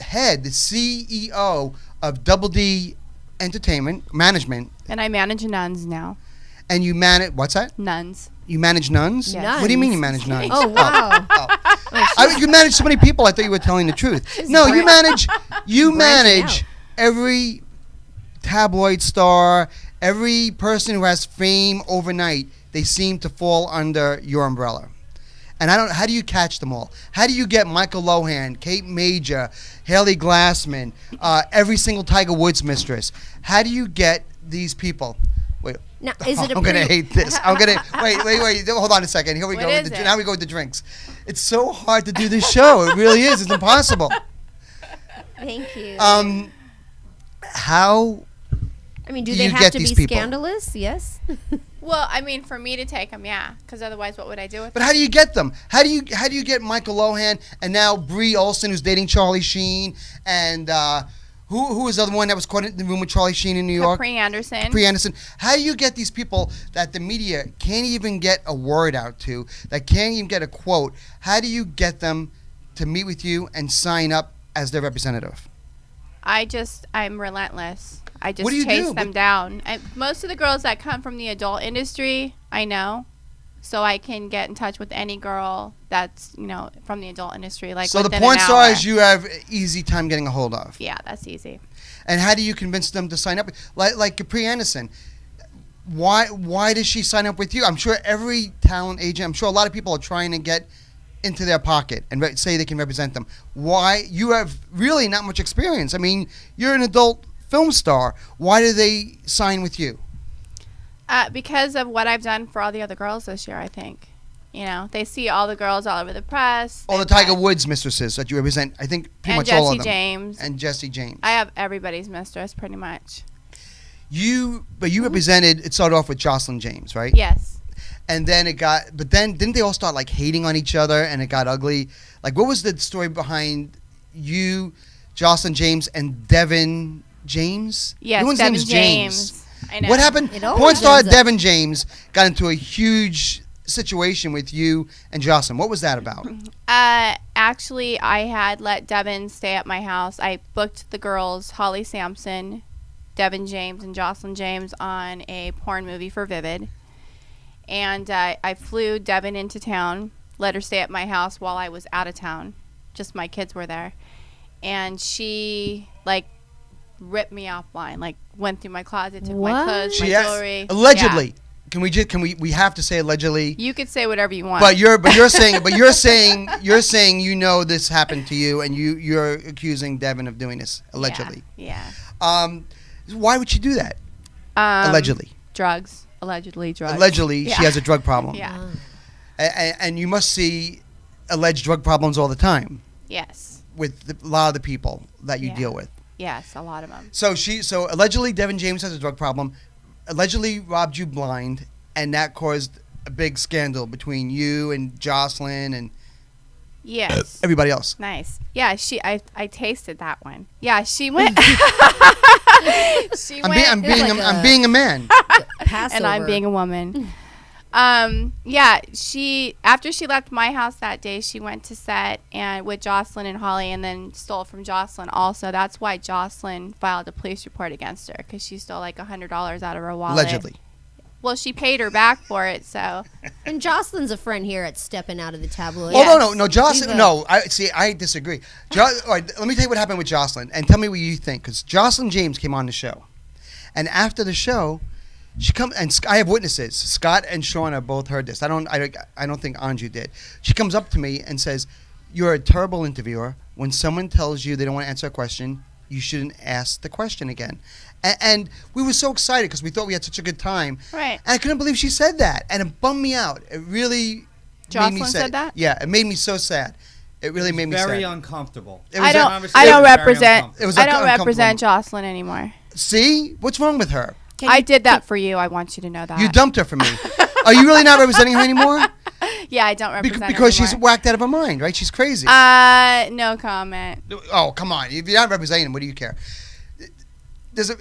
head, the CEO of Double D Entertainment Management, And I manage nuns now. and you manage what's that? Nuns. You manage nuns? Yes. What do you mean you Nuns? manage nuns? Oh, wow. You manage so many people. I thought you were telling the truth. No, you manage. You branching manage out. every tabloid star, every person who has fame overnight. They seem to fall under your umbrella. And I don't. How do you catch them all? How do you get Michael Lohan, Kate Major, Haley Glassman, every single Tiger Woods mistress? How do you get these people? Wait. Now, is it a I'm gonna pre- hate this. I'm gonna wait. Hold on a second. Here we What go. is With it? now we go with the drinks. It's so hard to do this show. It really is. It's impossible. Thank you. How? I mean, do do they you have get to these be people? scandalous? Yes. Well, I mean, for me to take them, yeah. Because otherwise, what would I do with But them? how do you get them? How do you get Michael Lohan and now Brie Olson, who's dating Charlie Sheen, and who was the other one that was caught in the room with Charlie Sheen in New York? Capri Anderson. Capri Anderson. How do you get these people that the media can't even get a word out to, that can't even get a quote? How do you get them to meet with you and sign up as their representative? I'm relentless. I just What do you chase do? them down. And most of the girls that come from the adult industry, I know. So I can get in touch with any girl that's, from the adult industry. Like So the within porn an stars hour. you have easy time getting a hold of. Yeah, that's easy. And how do you convince them to sign up? Like Capri Anderson. Why does she sign up with you? I'm sure every talent agent, I'm sure a lot of people are trying to get into their pocket and say they can represent them. Why? You have really not much experience. I mean, you're an adult film star. Why do they sign with you? Because of what I've done for all the other girls this year, I think. They see all the girls all over the press. All the Tiger Woods mistresses that you represent, I think pretty And much all of Jesse them. James. And Jesse James. I have everybody's mistress, pretty much. You represented, it started off with Jocelyn James, right? Yes. And then didn't they all start like hating on each other and it got ugly? Like, what was the story behind you, Jocelyn James, and Devin James? Yes, Everyone's Devin name is James. I know. What happened? It always Porn star ends up- Devin James got into a huge situation with you and Jocelyn. What was that about? Actually, I had let Devin stay at my house. I booked the girls, Holly Sampson, Devin James, and Jocelyn James, on a porn movie for Vivid. And I flew Devin into town, let her stay at my house while I was out of town. Just my kids were there. And she, ripped me offline. Went through my closet, took my What? clothes, my She has- jewelry. allegedly. Yeah. We have to say allegedly. You could say whatever you want. But you're saying this happened to you and you're accusing Devin of doing this allegedly. Yeah. Why would she do that? Allegedly. Drugs. Allegedly drugs. Allegedly, Yeah. she has a drug problem. Yeah. And you must see alleged drug problems all the time Yes. with a lot of the people that you Yeah. deal with. Yes, a lot of them. So allegedly Devin James has a drug problem, allegedly robbed you blind, and that caused a big scandal between you and Jocelyn and Yes. everybody else. Nice. Yeah, I tasted that one. Yeah, she went. I'm being a man. Passover. And I'm being a woman. Yeah, after she left my house that day, she went to set and with Jocelyn and Holly, and then stole from Jocelyn also. That's why Jocelyn filed a police report against her, because she stole $100 out of her wallet. Allegedly. Well, she paid her back for it, so. And Jocelyn's a friend here at Steppin' Out of the Tabloid. Oh, no, Jocelyn. She's No, I disagree. All right, let me tell you what happened with Jocelyn, and tell me what you think, because Jocelyn James came on the show, and after the show, she comes, and I have witnesses. Scott and Shauna both heard this. I don't think Anju did. She comes up to me and says, "You're a terrible interviewer. When someone tells you they don't want to answer a question, you shouldn't ask the question again." And we were so excited because we thought we had such a good time. Right. And I couldn't believe she said that. And it bummed me out. It really made me sad. Jocelyn said that? Yeah, it made me so sad. It really made me Very sad. uncomfortable. It was I don't Very represent. uncomfortable. It was I don't uncomfortable. represent Jocelyn anymore. See? What's wrong with her? I did that for you. I want you to know that. You dumped her for me. Are you really not representing her anymore? Yeah, I don't represent her Because she's anymore. whacked out of her mind, right? She's crazy. No comment. Oh, come on. If you're not representing him, what do you care? There's a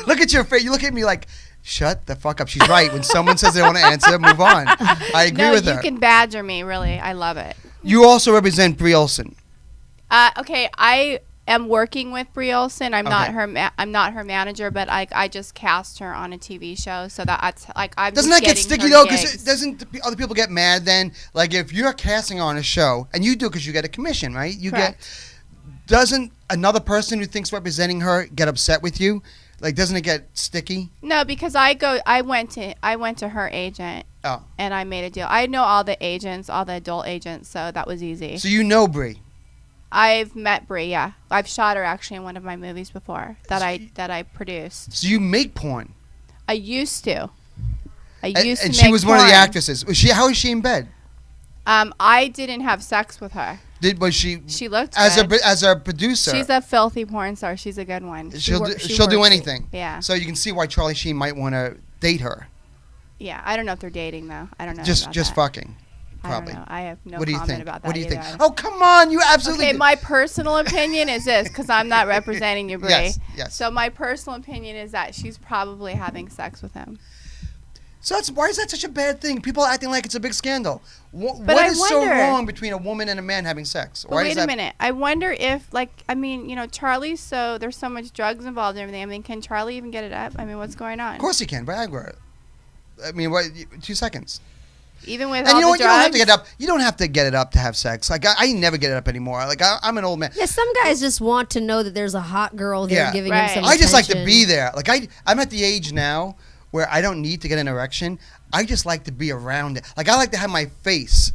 look at your face. You look at me like, shut the fuck up. She's right. When someone says they don't want to answer, move on. I agree with her. You can badger me, really. I love it. You also represent Brie Olson. Okay, I am working with Brie Olson. I'm not Okay. her. I'm not her manager, but I just cast her on a TV show, so that's like I'm. Doesn't just that get getting sticky her though? Because gigs. doesn't other people get mad then? Like if you're casting on a show, and you do because you get a commission, right? You Correct. Doesn't another person who thinks representing her get upset with you? Like, doesn't it get sticky? No, because I went to her agent. Oh. And I made a deal. I know all the agents, all the adult agents, so that was easy. So you know Brie. I've met Brie, yeah. I've shot her actually in one of my movies before that I produced. So you make porn. I used to. And to she make was one of the porn. actresses. Was she? How is she in bed? I didn't have sex with her. Was she? She looked as good. as a producer. She's a filthy porn star. She's a good one. She'll she do works it. anything. Yeah. So you can see why Charlie Sheen might want to date her. Yeah, I don't know if they're dating though. I don't know. Just about just that. fucking. I Probably. don't know. I have no What do you comment think? about that. What do you think? either. Oh come on! You absolutely. Okay, my personal opinion is this, because I'm not representing you, Brie. Yes. So my personal opinion is that she's probably having sex with him. So why is that such a bad thing? People are acting like it's a big scandal. What But I is so wonder- wrong between a woman and a man having sex? But wait a minute. I wonder if, Charlie's there's so much drugs involved and everything. I mean, can Charlie even get it up? I mean, what's going on? Of course he can, Viagra. I mean, what? 2 seconds. Even with And all you know the what? You don't have drugs. to get up. You don't have to get it up to have sex. Like I never get it up anymore. Like I'm an old man. Yeah, some guys just want to know that there's a hot girl there Yeah. giving Right. him some I just like to attention. be there. Like I'm at the age now where I don't need to get an erection. I just like to be around it. Like I like to have my face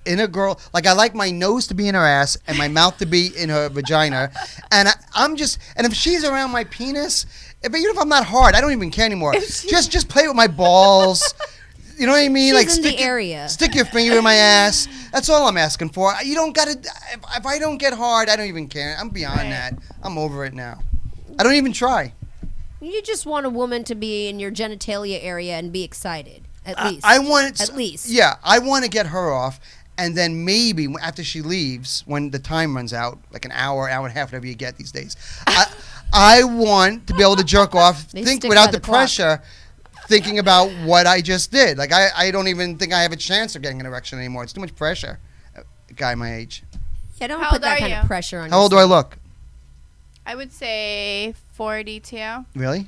in a girl. Like I like my nose to be in her ass and my mouth to be in her vagina. And I'm just. And if she's around my penis, even if I'm not hard, I don't even care anymore. Just play with my balls. You know what I mean? She's Like in the area. Stick your finger in my ass. That's all I'm asking for. You don't gotta. If I don't get hard, I don't even care. I'm beyond Right. that. I'm over it now. I don't even try. You just want a woman to be in your genitalia area and be excited. At least. I want At least. Yeah, I want to get her off, and then maybe after she leaves, when the time runs out, like an hour, hour and a half, whatever you get these days, I want to be able to jerk off, They think stick without by the the clock. pressure, thinking about what I just did. Like I don't even think I have a chance of getting an erection anymore. It's too much pressure. A guy my age. Yeah, don't How put old that are kind you? of pressure on How old do I look? I would say 42. Really?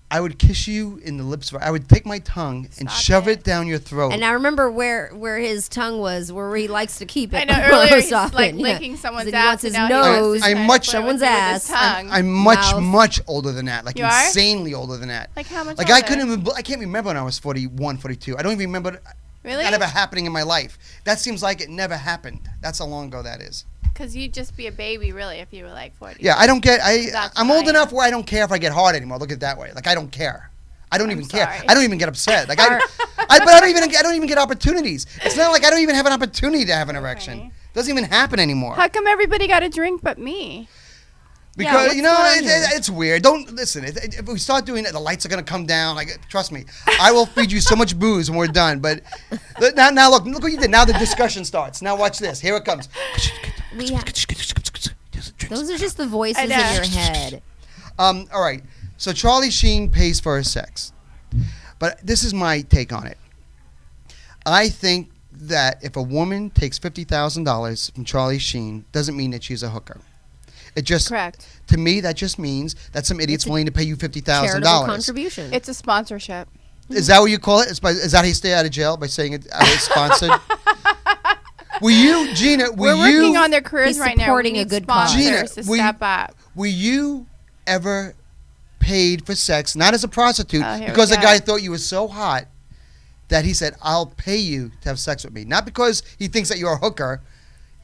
I would kiss you in the lips. I would take my tongue and Stop shove it. it down your throat. And I remember where his tongue was, where he likes to keep it. I know earlier most he's often, like yeah. licking someone's He ass. wants and his now he wants nose, to I'm try to much- play someone's with his ass. tongue. I'm much, Mouth. much older than that. Like You are? insanely older than that. Like how much Like I older? couldn't even. I can't remember when I was 41, 42. I don't even remember Really? that ever happening in my life. That seems like it never happened. That's how long ago that is. Because you'd just be a baby, really, if you were like 40. Yeah, I don't get. That's I'm old why. enough where I don't care if I get hard anymore. Look at it that way. Like I don't care. I don't I'm even care. sorry. I don't even get upset. Like but I don't even get opportunities. It's not like I don't even have an opportunity to have an erection. Okay. Doesn't even happen anymore. How come everybody got a drink but me? Because what's you know going on here? it's weird. Don't listen. If we start doing it, the lights are gonna come down. Like trust me, I will feed you so much booze when we're done. But now look what you did. Now the discussion starts. Now watch this. Here it comes. We ha- Those are just the voices I in know. your head. All right. So Charlie Sheen pays for her sex, but this is my take on it. I think that if a woman takes $50,000 from Charlie Sheen, doesn't mean that she's a hooker. It just, Correct. to me, that just means that some idiot's willing to pay you $50,000. Charitable contribution. It's a sponsorship. Is that what you call it? Is that how you stay out of jail, by saying it's sponsored? Will you, Gina? We're working on their careers He's right now. supporting We a need good cause. sponsors Gina, to will you- step up. Were you ever paid for sex, not as a prostitute, Oh, here we because the go. guy thought you were so hot that he said, "I'll pay you to have sex with me"? Not because he thinks that you're a hooker.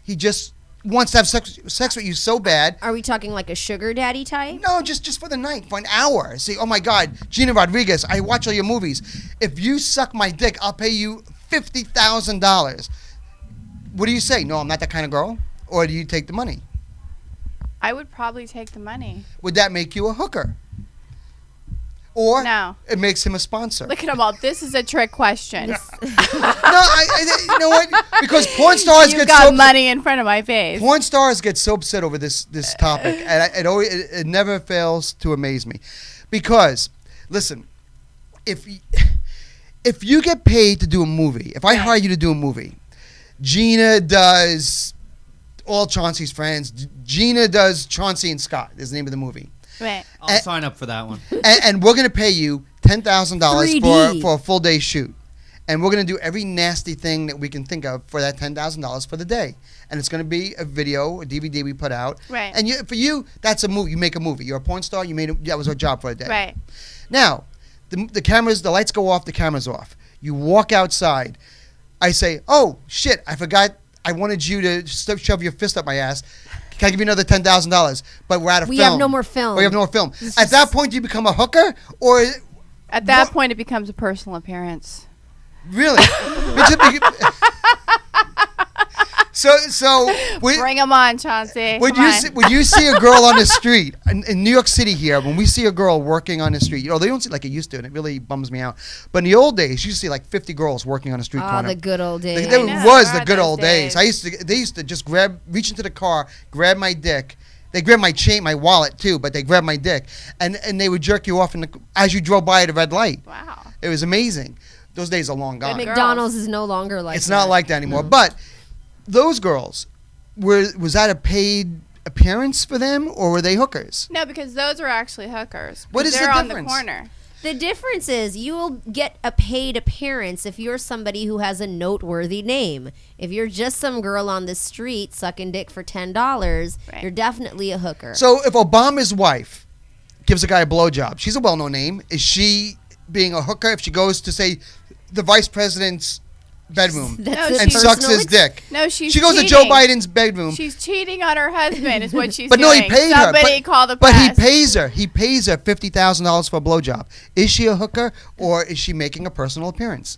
He just wants to have sex with you so bad. Are we talking like a sugar daddy type? No, just for the night, for an hour. Say, "Oh my God, Gina Rodriguez, I watch all your movies. If you suck my dick, I'll pay you $50,000. What do you say? No, I'm not that kind of girl? Or do you take the money? I would probably take the money. Would that make you a hooker? Or No. it makes him a sponsor? Look at them all. This is a trick question. No, you know what? Because porn stars You get got so money in front of my face. porn stars get so upset over this topic, and it never fails to amaze me. Because, listen, if you get paid to do a movie, if I hire you to do a movie, Gina does all Chauncey's Friends. Gina does Chauncey and Scott is the name of the movie. Right. I'll sign up for that one. And we're going to pay you $10,000 3D. for a full day shoot. And we're going to do every nasty thing that we can think of for that $10,000 for the day. And it's going to be a video, a DVD we put out. Right. And for you, that's a movie. You make a movie. You're a porn star. That was a job for a day. Right. Now, the lights go off, the camera's off. You walk outside. I say, "Oh, shit, I forgot. I wanted you to shove your fist up my ass. Can I give you another $10,000? But we're out of We film. have no more film. We have no more film." At that point, do you become a hooker? Or At that point, it becomes a personal appearance. really? so Bring them on, Chauncey. Would Come you on. would you see a girl on the street in New York City here? When we see a girl working on the street, they don't see like it used to, and it really bums me out. But in the old days, you used to see like 50 girls working on a street Oh, corner. the good old days. That I know, was there the are good those old days. days. They used to just reach into the car, grab my dick. They grabbed my chain, my wallet too, but they grabbed my dick, and they would jerk you off as you drove by at a red light. Wow. It was amazing. Those days are long gone. And McDonald's is no longer like It's that. not like that anymore. But those girls, was that a paid appearance for them, or were they hookers? No, because those are actually hookers. What is the They're on difference? the corner. The difference is you will get a paid appearance if you're somebody who has a noteworthy name. If you're just some girl on the street sucking dick for $10, Right. you're definitely a hooker. So if Obama's wife gives a guy a blowjob, she's a well-known name. Is she being a hooker if she goes to, say, the vice president's bedroom That's No, a and she's sucks personal his dick? No, she's She goes cheating. to Joe Biden's bedroom. She's cheating on her husband, is what she's But no, doing. he paid her. Somebody call the But press. he pays her. He pays her $50,000 for a blowjob. Is she a hooker, or is she making a personal appearance?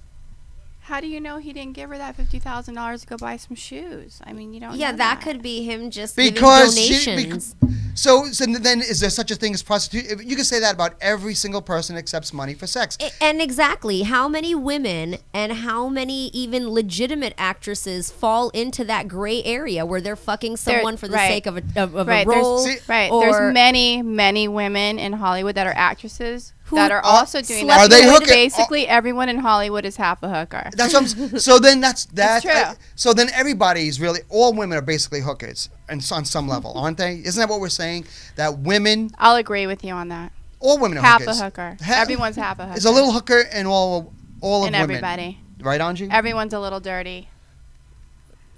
How do you know he didn't give her that $50,000 to go buy some shoes? I mean, you don't yeah, know that could be him just Because giving donations. so then is there such a thing as prostitution? You can say that about every single person accepts money for sex. And exactly, how many women and how many even legitimate actresses fall into that gray area where they're fucking someone for the right. sake of a Right, role? See- Right. or- There's many women in Hollywood that are actresses Who that are are also doing slept that. Are they Because hooking- Basically, everyone in Hollywood is half a hooker. That's what so then that's true. so then everybody's really, all women are basically hookers and on some level, aren't they? Isn't that what we're saying? That women, I'll agree with you on that. all women are Half hookers. a hooker. Ha- Everyone's half a hooker. There's a little hooker in all of in women. everybody. Right, Angie? Everyone's a little dirty.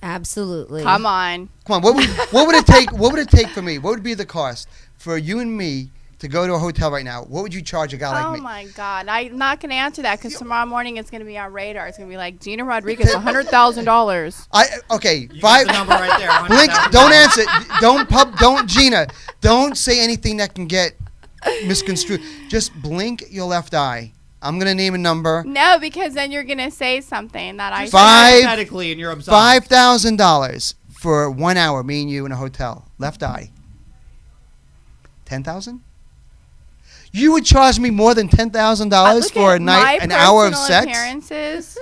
Absolutely. Come on. Come on, what would it take? What would it take for me? What would be the cost for you and me to go to a hotel right now? What would you charge a guy like Oh me? my God. I'm not going to answer that because tomorrow morning it's going to be on radar. It's going to be like Gina Rodriguez, $100,000. Okay, You got five. the number right there. Blink. 100,000. Don't answer. Don't Gina. Don't say anything that can get misconstrued. Just blink your left eye. I'm gonna name a number. No, because then you're going to say something that I Just said. hypothetically, and you're absolved. $5,000 for 1 hour. Me and you in a hotel. Left eye. 10,000. You would charge me more than $10,000 Look for a at night, my an hour of personal sex. Appearances.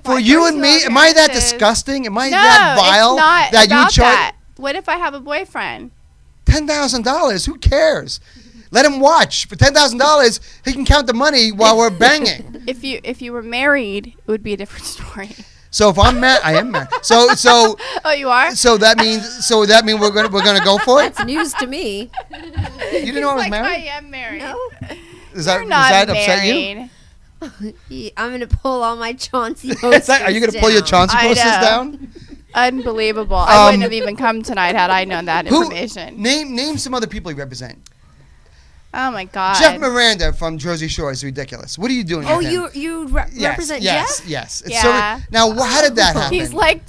For My you and me, personal am I that appearances. disgusting? Am I No, that vile it's not that you about charge that. What if I have a boyfriend? $10,000? Who cares? Let him watch. For $10,000, he can count the money while we're banging. If you were married, it would be a different story. So if I'm mad, I am mad. So Oh, you are? so that means we're gonna go for it. That's news to me. You didn't know I was Like, married? I am married. No. Does You're does not that married. upset you? I'm gonna pull all my Chauncey Is posters that, are you gonna pull your down. Chauncey I posters know. down? Unbelievable. I wouldn't have even come tonight had I known that information. Name some other people you represent. Oh, my God. Jeff Miranda from Jersey Shore is ridiculous. What are you doing? Oh, with him? you represent yes, Jeff? Yes. It's Yeah. now, how did that happen? He's like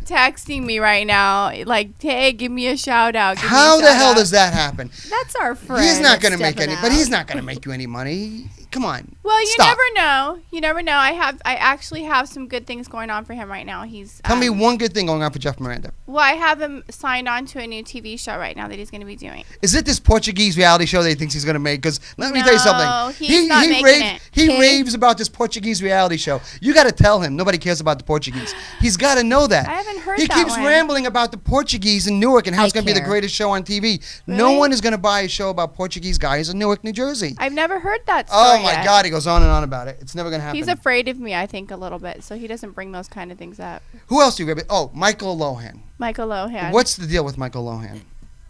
texting me right now, like, hey, give me a shout out. How the hell does that happen? That's our friend. He's not going to that's make any, stepping but out. he's not going to make you any money. Come on. Well, you Stop. never know. You never know. I actually have some good things going on for him right now. He's Tell me one good thing going on for Jeff Miranda. Well, I have him signed on to a new TV show right now that he's going to be doing. Is it this Portuguese reality show that he thinks he's going to make? Because let me tell you No, something. he's not making it. He Okay. raves about this Portuguese reality show. You got to tell him nobody cares about the Portuguese. He's got to know that. I haven't heard He that keeps one. rambling about the Portuguese in Newark and how I it's going to be the care. greatest show on TV. No Really? one is going to buy a show about Portuguese guys in Newark, New Jersey. I've never heard that story Oh my yet. God, he goes on and on about it. It's never going to happen. He's afraid of me, I think, a little bit, so he doesn't bring those kind of things up. Who else do you represent? Oh, Michael Lohan. Michael Lohan. What's the deal with Michael Lohan?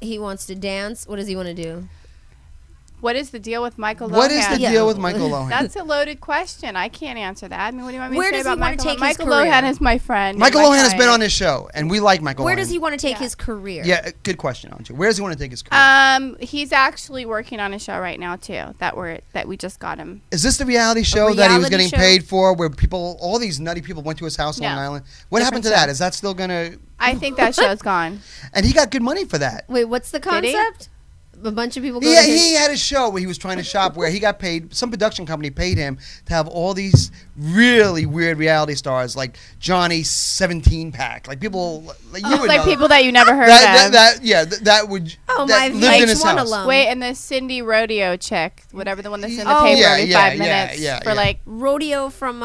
He wants to dance. What does he want to do? What is the deal with Michael Lohan? What is the Yeah. deal with Michael Lohan? That's a loaded question. I can't answer that. I mean, what do you want me Where to say does he about wanna Michael? take his Michael career? Lohan is my friend. Michael and Lohan my has been client. on this show, and we like Michael Where Lohan. does he want to take Yeah. his career? Yeah, good question, Anju. Where does he want to take his career? He's actually working on a show right now too. That we just got him. Is this the reality show that he was reality getting show? paid for, where all these nutty people went to his house on No. Long Island? What happened to Different that? show. Is that still gonna? I think that show's gone. And he got good money for that. Wait, what's the Did he? concept? A bunch of people go He, to his... he had a show where he was trying to shop, where he got paid. Some production company paid him to have all these really weird reality stars, like Johnny 17 pack, like people like you would Like know. people that you never heard of. that would Oh, that my lived in his VH1 house. alum. Wait, and the Cindy Rodeo chick, whatever the one that's in the Oh, paper yeah, every yeah, 5 yeah, minutes yeah, for yeah. like. Rodeo from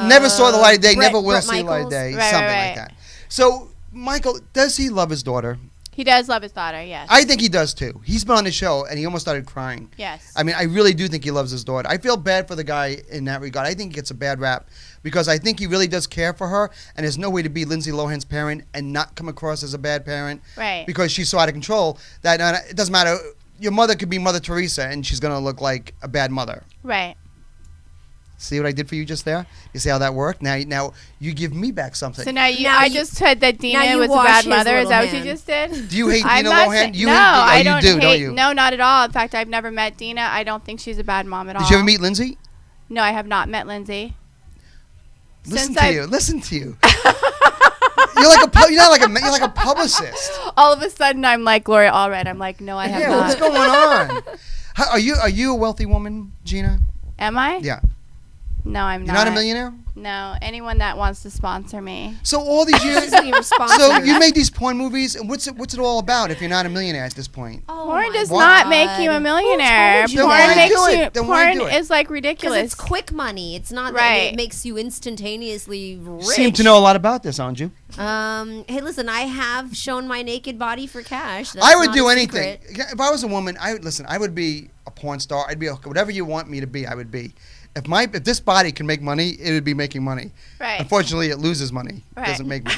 Never saw the light of day, Brett- never will Brett see the light of Michaels? day, Right, something right, like right. that. So, Michael, does he love his daughter? He does love his daughter. Yes. I think he does too. He's been on the show and he almost started crying. Yes. I mean, I really do think he loves his daughter. I feel bad for the guy in that regard. I think he gets a bad rap because I think he really does care for her, and there's no way to be Lindsay Lohan's parent and not come across as a bad parent. Right. Because she's so out of control that it doesn't matter. Your mother could be Mother Teresa and she's going to look like a bad mother. Right. See what I did for you just there? You see how that worked? Now you give me back something. So Now I you- just said that now Dina you was a wash bad his mother. Is little that what you hand. just did? Do you hate I'm Dina not Lohan? saying- You no, hate, I you don't do, hate. don't you? No, not at all. In fact, I've never met Dina. I don't think she's a bad mom at all. Did you ever meet Lindsay? No, I have not met Lindsay. Listen Since to I've- you. Listen to you. You're like a publicist. All of a sudden, I'm like Gloria Allred. I'm like, no, I have Yeah, what's not. going on? Are you a wealthy woman, Gina? Am I? Yeah. No, I'm You're not. not a millionaire? No, anyone that wants to sponsor me. So all these years, Isn't your sponsor? so you made these porn movies, and what's it all about if you're not a millionaire at this point? Oh Porn my does Why- not make you a millionaire. Who told you Porn that? makes Then why do you. it? Then why Porn do it? is like Because ridiculous. it's quick money. It's not that Right. it makes you instantaneously rich. You seem to know a lot about this, aren't you? Hey, listen, I have shown my naked body for cash. That's I would not do a anything. secret. If I was a woman, I would be a porn star. I'd be whatever you want me to be. I would be. If this body can make money, it would be making money. Right. Unfortunately, it loses money. It Right. doesn't make money.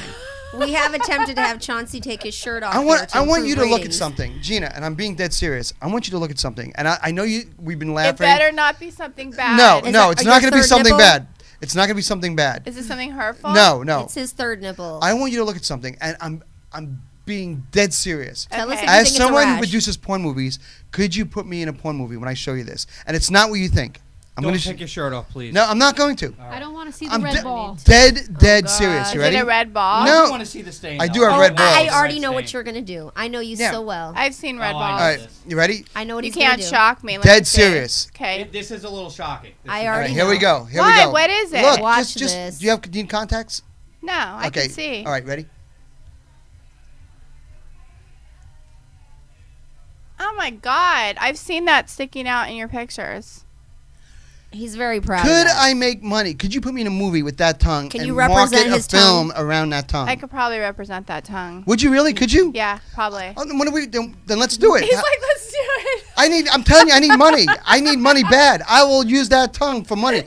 We have attempted to have Chauncey take his shirt off. I here want to I want improve you to look at ratings. something, Gina, and I'm being dead serious. I want you to look at something, and I know we've been It laughing. better not be something bad. No, Is no, that- it's are not your going to be third something nipple? bad. It's not going to be something bad. Is this something hurtful? No, no. It's his third nipple. I want you to look at something, and I'm being dead serious. Tell us Okay. if you As think it's a someone who rash. produces porn movies, could you put me in a porn movie when I show you this? And it's not what you think. I'm Don't gonna take your shirt off, please. No, I'm not going to. I don't want to see the I'm red de- ball. dead God. serious. Is You ready? it a red ball? No. I want to see the stain. I though. do have Oh, red balls. I already Red know what stain. you're gonna do. I know you Yeah. so well. I've seen red Oh, I balls. know All right, this. you ready? I know what You he's gonna can't do. shock me. Let Dead me see it. serious. Okay. This is a little shocking. This I is- All already right, here we know. go. Here What? we go. What is it? Look, Watch just this. do you need contacts? No, I Okay. can see. All right, ready? Oh my God. I've seen that sticking out in your pictures. He's very proud. Could of that. I make money? Could you put me in a movie with that tongue Can and you represent market a his film around that tongue? I could probably represent that tongue. Would you really? Could you? Yeah, probably. Oh, then what do we? Then let's do it. He's like, let's do it. I'm telling you, I need money. I need money bad. I will use that tongue for money.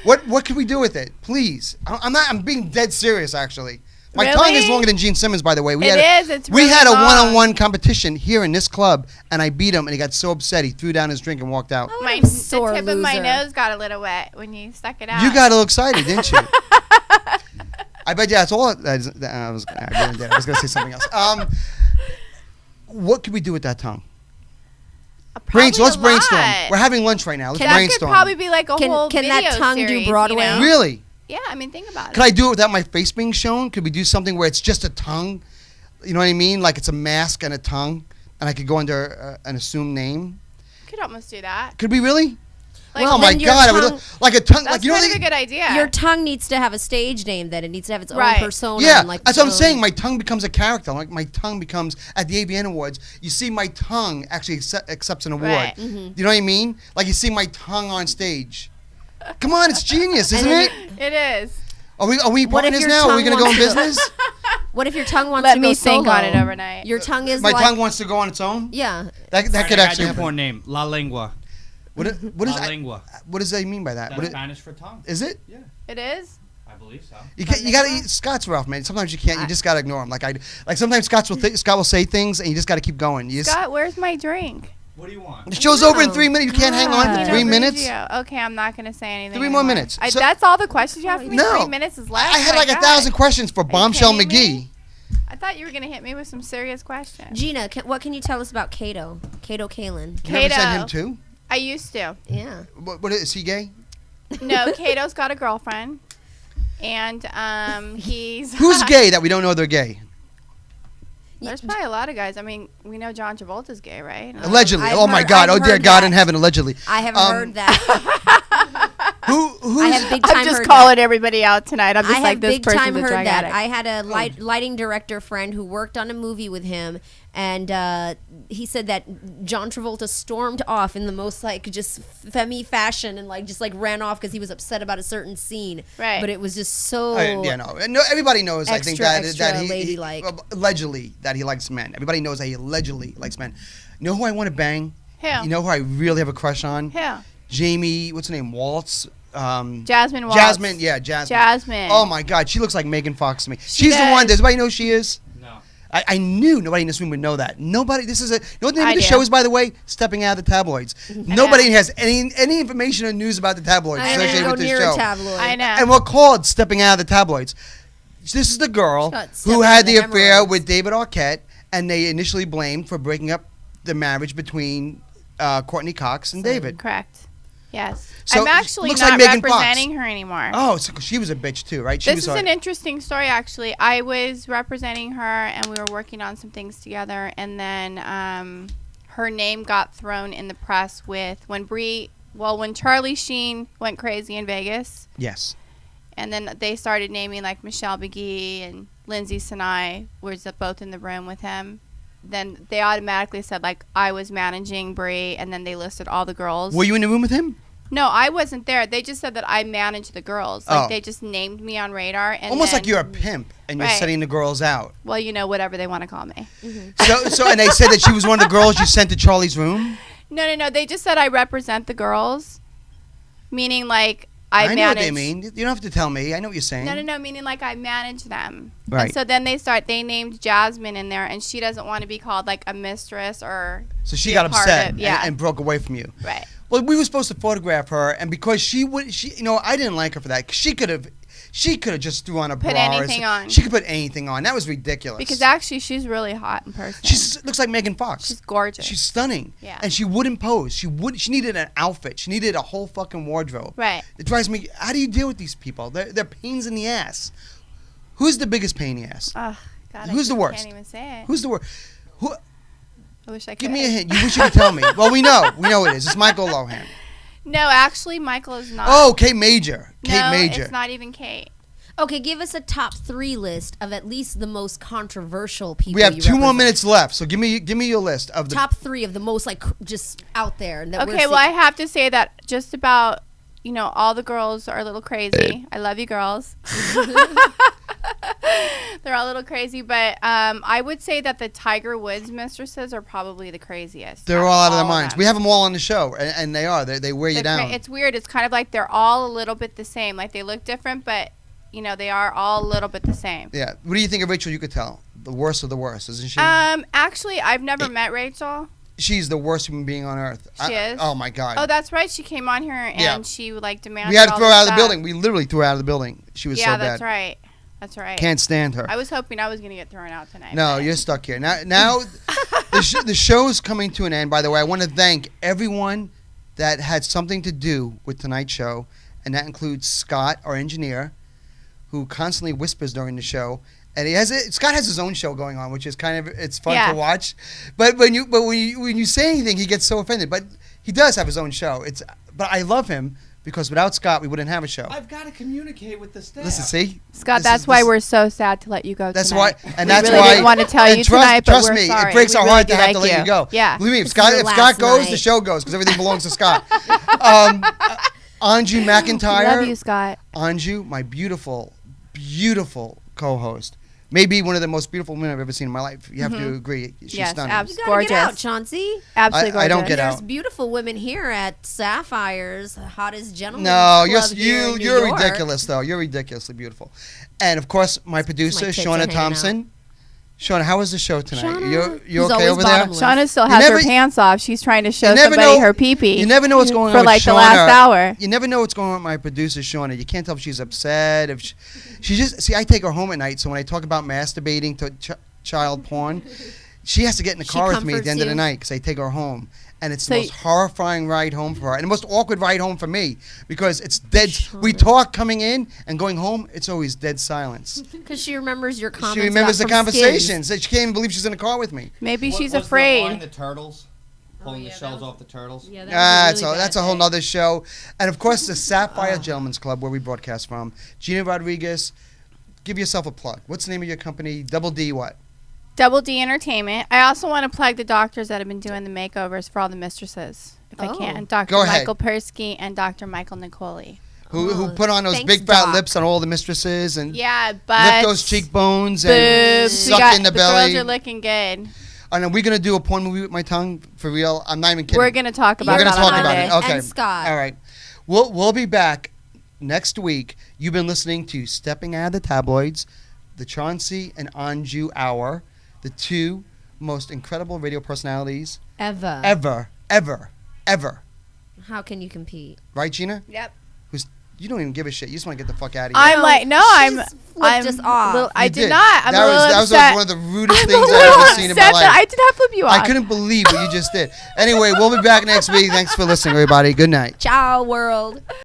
What can we do with it? Please. I'm being dead serious, actually. My Really? tongue is longer than Gene Simmons, by the way. It's We really had a long. one-on-one competition here in this club, and I beat him, and he got so upset he threw down his drink and walked out. My a sore the tip of my loser. nose got a little wet when you stuck it out. You got a little excited, didn't you? I bet you that's all. I was going to say something else. What could we do with that tongue? Probably Let's a brainstorm. lot. We're having lunch right now. Let's That could brainstorm. probably be like a whole Can that video tongue do series, Broadway? You know? Really? Yeah, I mean, think about Could it. I do it without my face being shown? Could we do something where it's just a tongue? You know what I mean? Like it's a mask and a tongue, and I could go under an assumed name. Could almost do that. Could we really? Like, Oh my then your God! I would tongue- like a tongue. That's Like you know, kind of a good idea. Your tongue needs to have a stage name. Then it needs to have its Right. own persona. yeah, and like that's what I'm its saying. own- My tongue becomes a character. Like my tongue becomes at the AVN Awards. You see, my tongue actually accepts an award. Right. Mm-hmm. You know what I mean? Like you see my tongue on stage. Come on, it's genius, isn't then it? It is. Are we What if partners your now? Are we tongue gonna go in wants to- business? What if your tongue wants Let to me go think solo? on it overnight. Your tongue is My like tongue wants to go on its own. yeah. That could I actually got your happen. porn name, La Lengua. What is La Lengua. what does that mean by that? That's What Spanish for tongue. is it? It is? I believe so. You got to eat Scott's rough, man. Sometimes you can't. You just got to ignore them. Like sometimes Scott will say things, and you just got to keep going. You just, Scott, where's my drink? What do you want? the show's over in No. 3 minutes. You can't hang on Pino for 3 minutes. Grigio. Okay, I'm not going to say anything 3 more anymore. minutes. So- that's all the questions you have for me? No. 3 minutes is left? I had My like God. 1,000 questions for Bombshell kidding McGee. me? I thought you were going to hit me with some serious questions. Gina, what can you tell us about Kato? Kato Kalin. You ever sent him Kato. too? I used to. Yeah. What is he gay? No, Kato's got a girlfriend. And he's... Who's gay that we don't know they're gay? There's probably a lot of guys. I mean, we know John Travolta's gay, right? Allegedly. I've Oh my heard- God. I've Oh dear heard God that. in heaven. Allegedly. I have Um, heard that. Who's I have big time I'm just heard calling that. everybody out tonight. I'm just I like, have this big person's time a heard drug that. addict. I had a lighting director friend who worked on a movie with him, and he said that John Travolta stormed off in the most like just femi fashion and like just like ran off because he was upset about a certain scene. Right. But it was just so. Yeah, no. Everybody knows. I think Extra that he ladylike. allegedly that he likes men. Everybody knows that he allegedly likes men. You know who I want to bang? Who? You know who I really have a crush on? Who? Jamie. What's her name? Waltz. Jasmine Waltz. Jasmine. Yeah, Jasmine. Jasmine. Oh my God, she looks like Megan Fox to me. She's the does. one. Does everybody know who she is? No. I knew nobody in this room would know that. Nobody. This is a. You know what the name I of the do. show is, by the way? Stepping Out of the Tabloids. Nobody has any information or news about the tabloids I don't even associated go with this near show. a tabloid. I know. And we're called Stepping Out of the Tabloids. This is the girl Got who stepping had out the of the affair hemorrhoids. with David Arquette, and they initially blamed for breaking up the marriage between Courtney Cox and David. Correct. Yes. So, I'm actually looks not like Megan Fox. representing her anymore. Oh, so she was a bitch too, right? She This was is an interesting story, actually. I was representing her, and we were working on some things together, and then her name got thrown in the press with when Charlie Sheen went crazy in Vegas, yes. and then they started naming like Michelle McGee and Lindsay Sinai was both in the room with him. Then they automatically said like I was managing Brie, and then they listed all the girls. Were you in the room with him? No, I wasn't there. They just said that I managed the girls. Like Oh. they just named me on radar, and Almost like then- you're a pimp and you're Right. setting the girls out. Well, you know, whatever they want to call me. So, and they said that she was one of the girls you sent to Charlie's room. No. They just said I represent the girls, meaning like I know manage. what they mean. You don't have to tell me. I know what you're saying. No, meaning like I manage them. Right. And so then they named Jasmine in there, and she doesn't want to be called like a mistress or. So she be got a part upset of- yeah. and broke away from you. Right. Well, we were supposed to photograph her, and because I didn't like her for that. 'Cause she could have just threw on a Put bra. or anything on. She could put anything on. That was ridiculous. Because actually, she's really hot in person. she looks like Megan Fox. She's gorgeous. She's stunning. Yeah. And she wouldn't pose. She needed an outfit. She needed a whole fucking wardrobe. Right. It drives me. How do you deal with these people? They're pains in the ass. Who's the biggest pain in the ass? Oh, God, Who's the worst? I can't even say it. Who's the worst? Who? I wish I could. Give me a hint. You wish you could tell me. Well, we know. We know it is. It's Michael Lohan. No, actually, Michael is not. Oh, Kate Major. Kate no, Major. it's not even Kate. Okay, give us a top 3 list of at least the most controversial people. We have you 2 more represent. minutes left, so give me your list of the Top 3 of the most like just out there. That we're Okay, well, I seeing. have to say that just about, all the girls are a little crazy. I love you, girls. They're all a little crazy, but I would say that the Tiger Woods mistresses are probably the craziest. They're all out of their all minds. them. We have them all on the show, and they are. They wear you They're down. It's weird. It's kind of like they're all a little bit the same. Like they look different, but they are all a little bit the same. Yeah. What do you think of Rachel? You could tell the worst of the worst, isn't she? Actually, I've never met Rachel. She's the worst human being on earth. She is? Oh my God. Oh, that's right. She came on here and Yeah. she like demanded. We had to all throw this her out of the stuff. building. We literally threw her out of the building. She was so Yeah, bad. that's right. That's right. Can't stand her. I was hoping I was gonna get thrown out tonight. No, but- you're stuck here. Now the show's coming to an end. By the way, I want to thank everyone that had something to do with tonight's show, and that includes Scott, our engineer, who constantly whispers during the show. And Scott has his own show going on, which is it's fun Yeah. to watch. But when you say anything, he gets so offended. But he does have his own show. But I love him because without Scott, we wouldn't have a show. I've got to communicate with the staff. Listen, see, Scott, that's why we're so sad to let you go. That's tonight. why, and We that's really why. didn't want to tell and you trust, tonight, but trust we're me, sorry. it breaks We our really heart do to have like to let you go. Yeah. Believe me, if This Scott, is if your Scott last goes, the night. show goes because everything belongs to Scott. Anju McIntyre. Love you, Scott. Anju, my beautiful, beautiful co-host. Maybe one of the most beautiful women I've ever seen in my life. You have to agree. She's Yes, stunning. You gotta get out, Gorgeous. Chauncey. Absolutely gorgeous. I don't get There's out. beautiful women here at Sapphire's hottest gentleman. No, Club here in New you're York. ridiculous though. You're ridiculously beautiful. And of course, my producer, kids are Shauna hanging Thompson. Shauna, how was the show tonight? Shauna, You who's okay always over there? bottomless. Shauna still You has never- her pants off. She's trying to show You never somebody know- her pee-pee. You never know what's going on for with like the Shauna. last hour. You never know what's going on with my producer, Shauna. You can't tell if she's upset. If she just see, I take her home at night, so when I talk about masturbating to child porn, she has to get in the She car with me at comforts the end of the you? night because I take her home. And it's So the y- most horrifying ride home for her, and the most awkward ride home for me because it's dead. We talk coming in and going home. It's always dead silence. Because she remembers your comments. She remembers the about from conversations. Skids. She can't even believe she's in the car with me. Maybe she's Was afraid. The line the turtles, pulling yeah, the that shells was- off the turtles. Yeah, that was a really That's bad a whole day. nother show. And of course, the Sapphire Gentlemen's Club, where we broadcast from. Gina Rodriguez, give yourself a plug. What's the name of your company? Double D what? Double D Entertainment. I also want to plug the doctors that have been doing the makeovers for all the mistresses, if I Oh. can. Dr. Go ahead. Michael Persky and Dr. Michael Nicoli. Who Oh, put on those thanks, big fat Doc. lips on all the mistresses and Yeah, lift but those cheekbones and boobs. suck in the belly. girls are looking good. And are we going to do a porn movie with my tongue? For real? I'm not even kidding. We're gonna talk about We're that gonna talk on about Monday. it. Okay. And Scott. All right. We'll be back next week. You've been listening to Stepping Out of the Tabloids, the Chauncey and Anju Hour, the two most incredible radio personalities Ever. ever. How can you compete? Right, Gina? Yep. You don't even give a shit. You just want to get the fuck out of here. I'm like, no, I'm. She's flipped us off. I You did not. I'm that a little was upset. one of the rudest I'm things a I've little ever seen in my upset life. that I did not flip you off. I couldn't believe what you just did. Anyway, we'll be back next week. Thanks for listening, everybody. Good night. Ciao, world.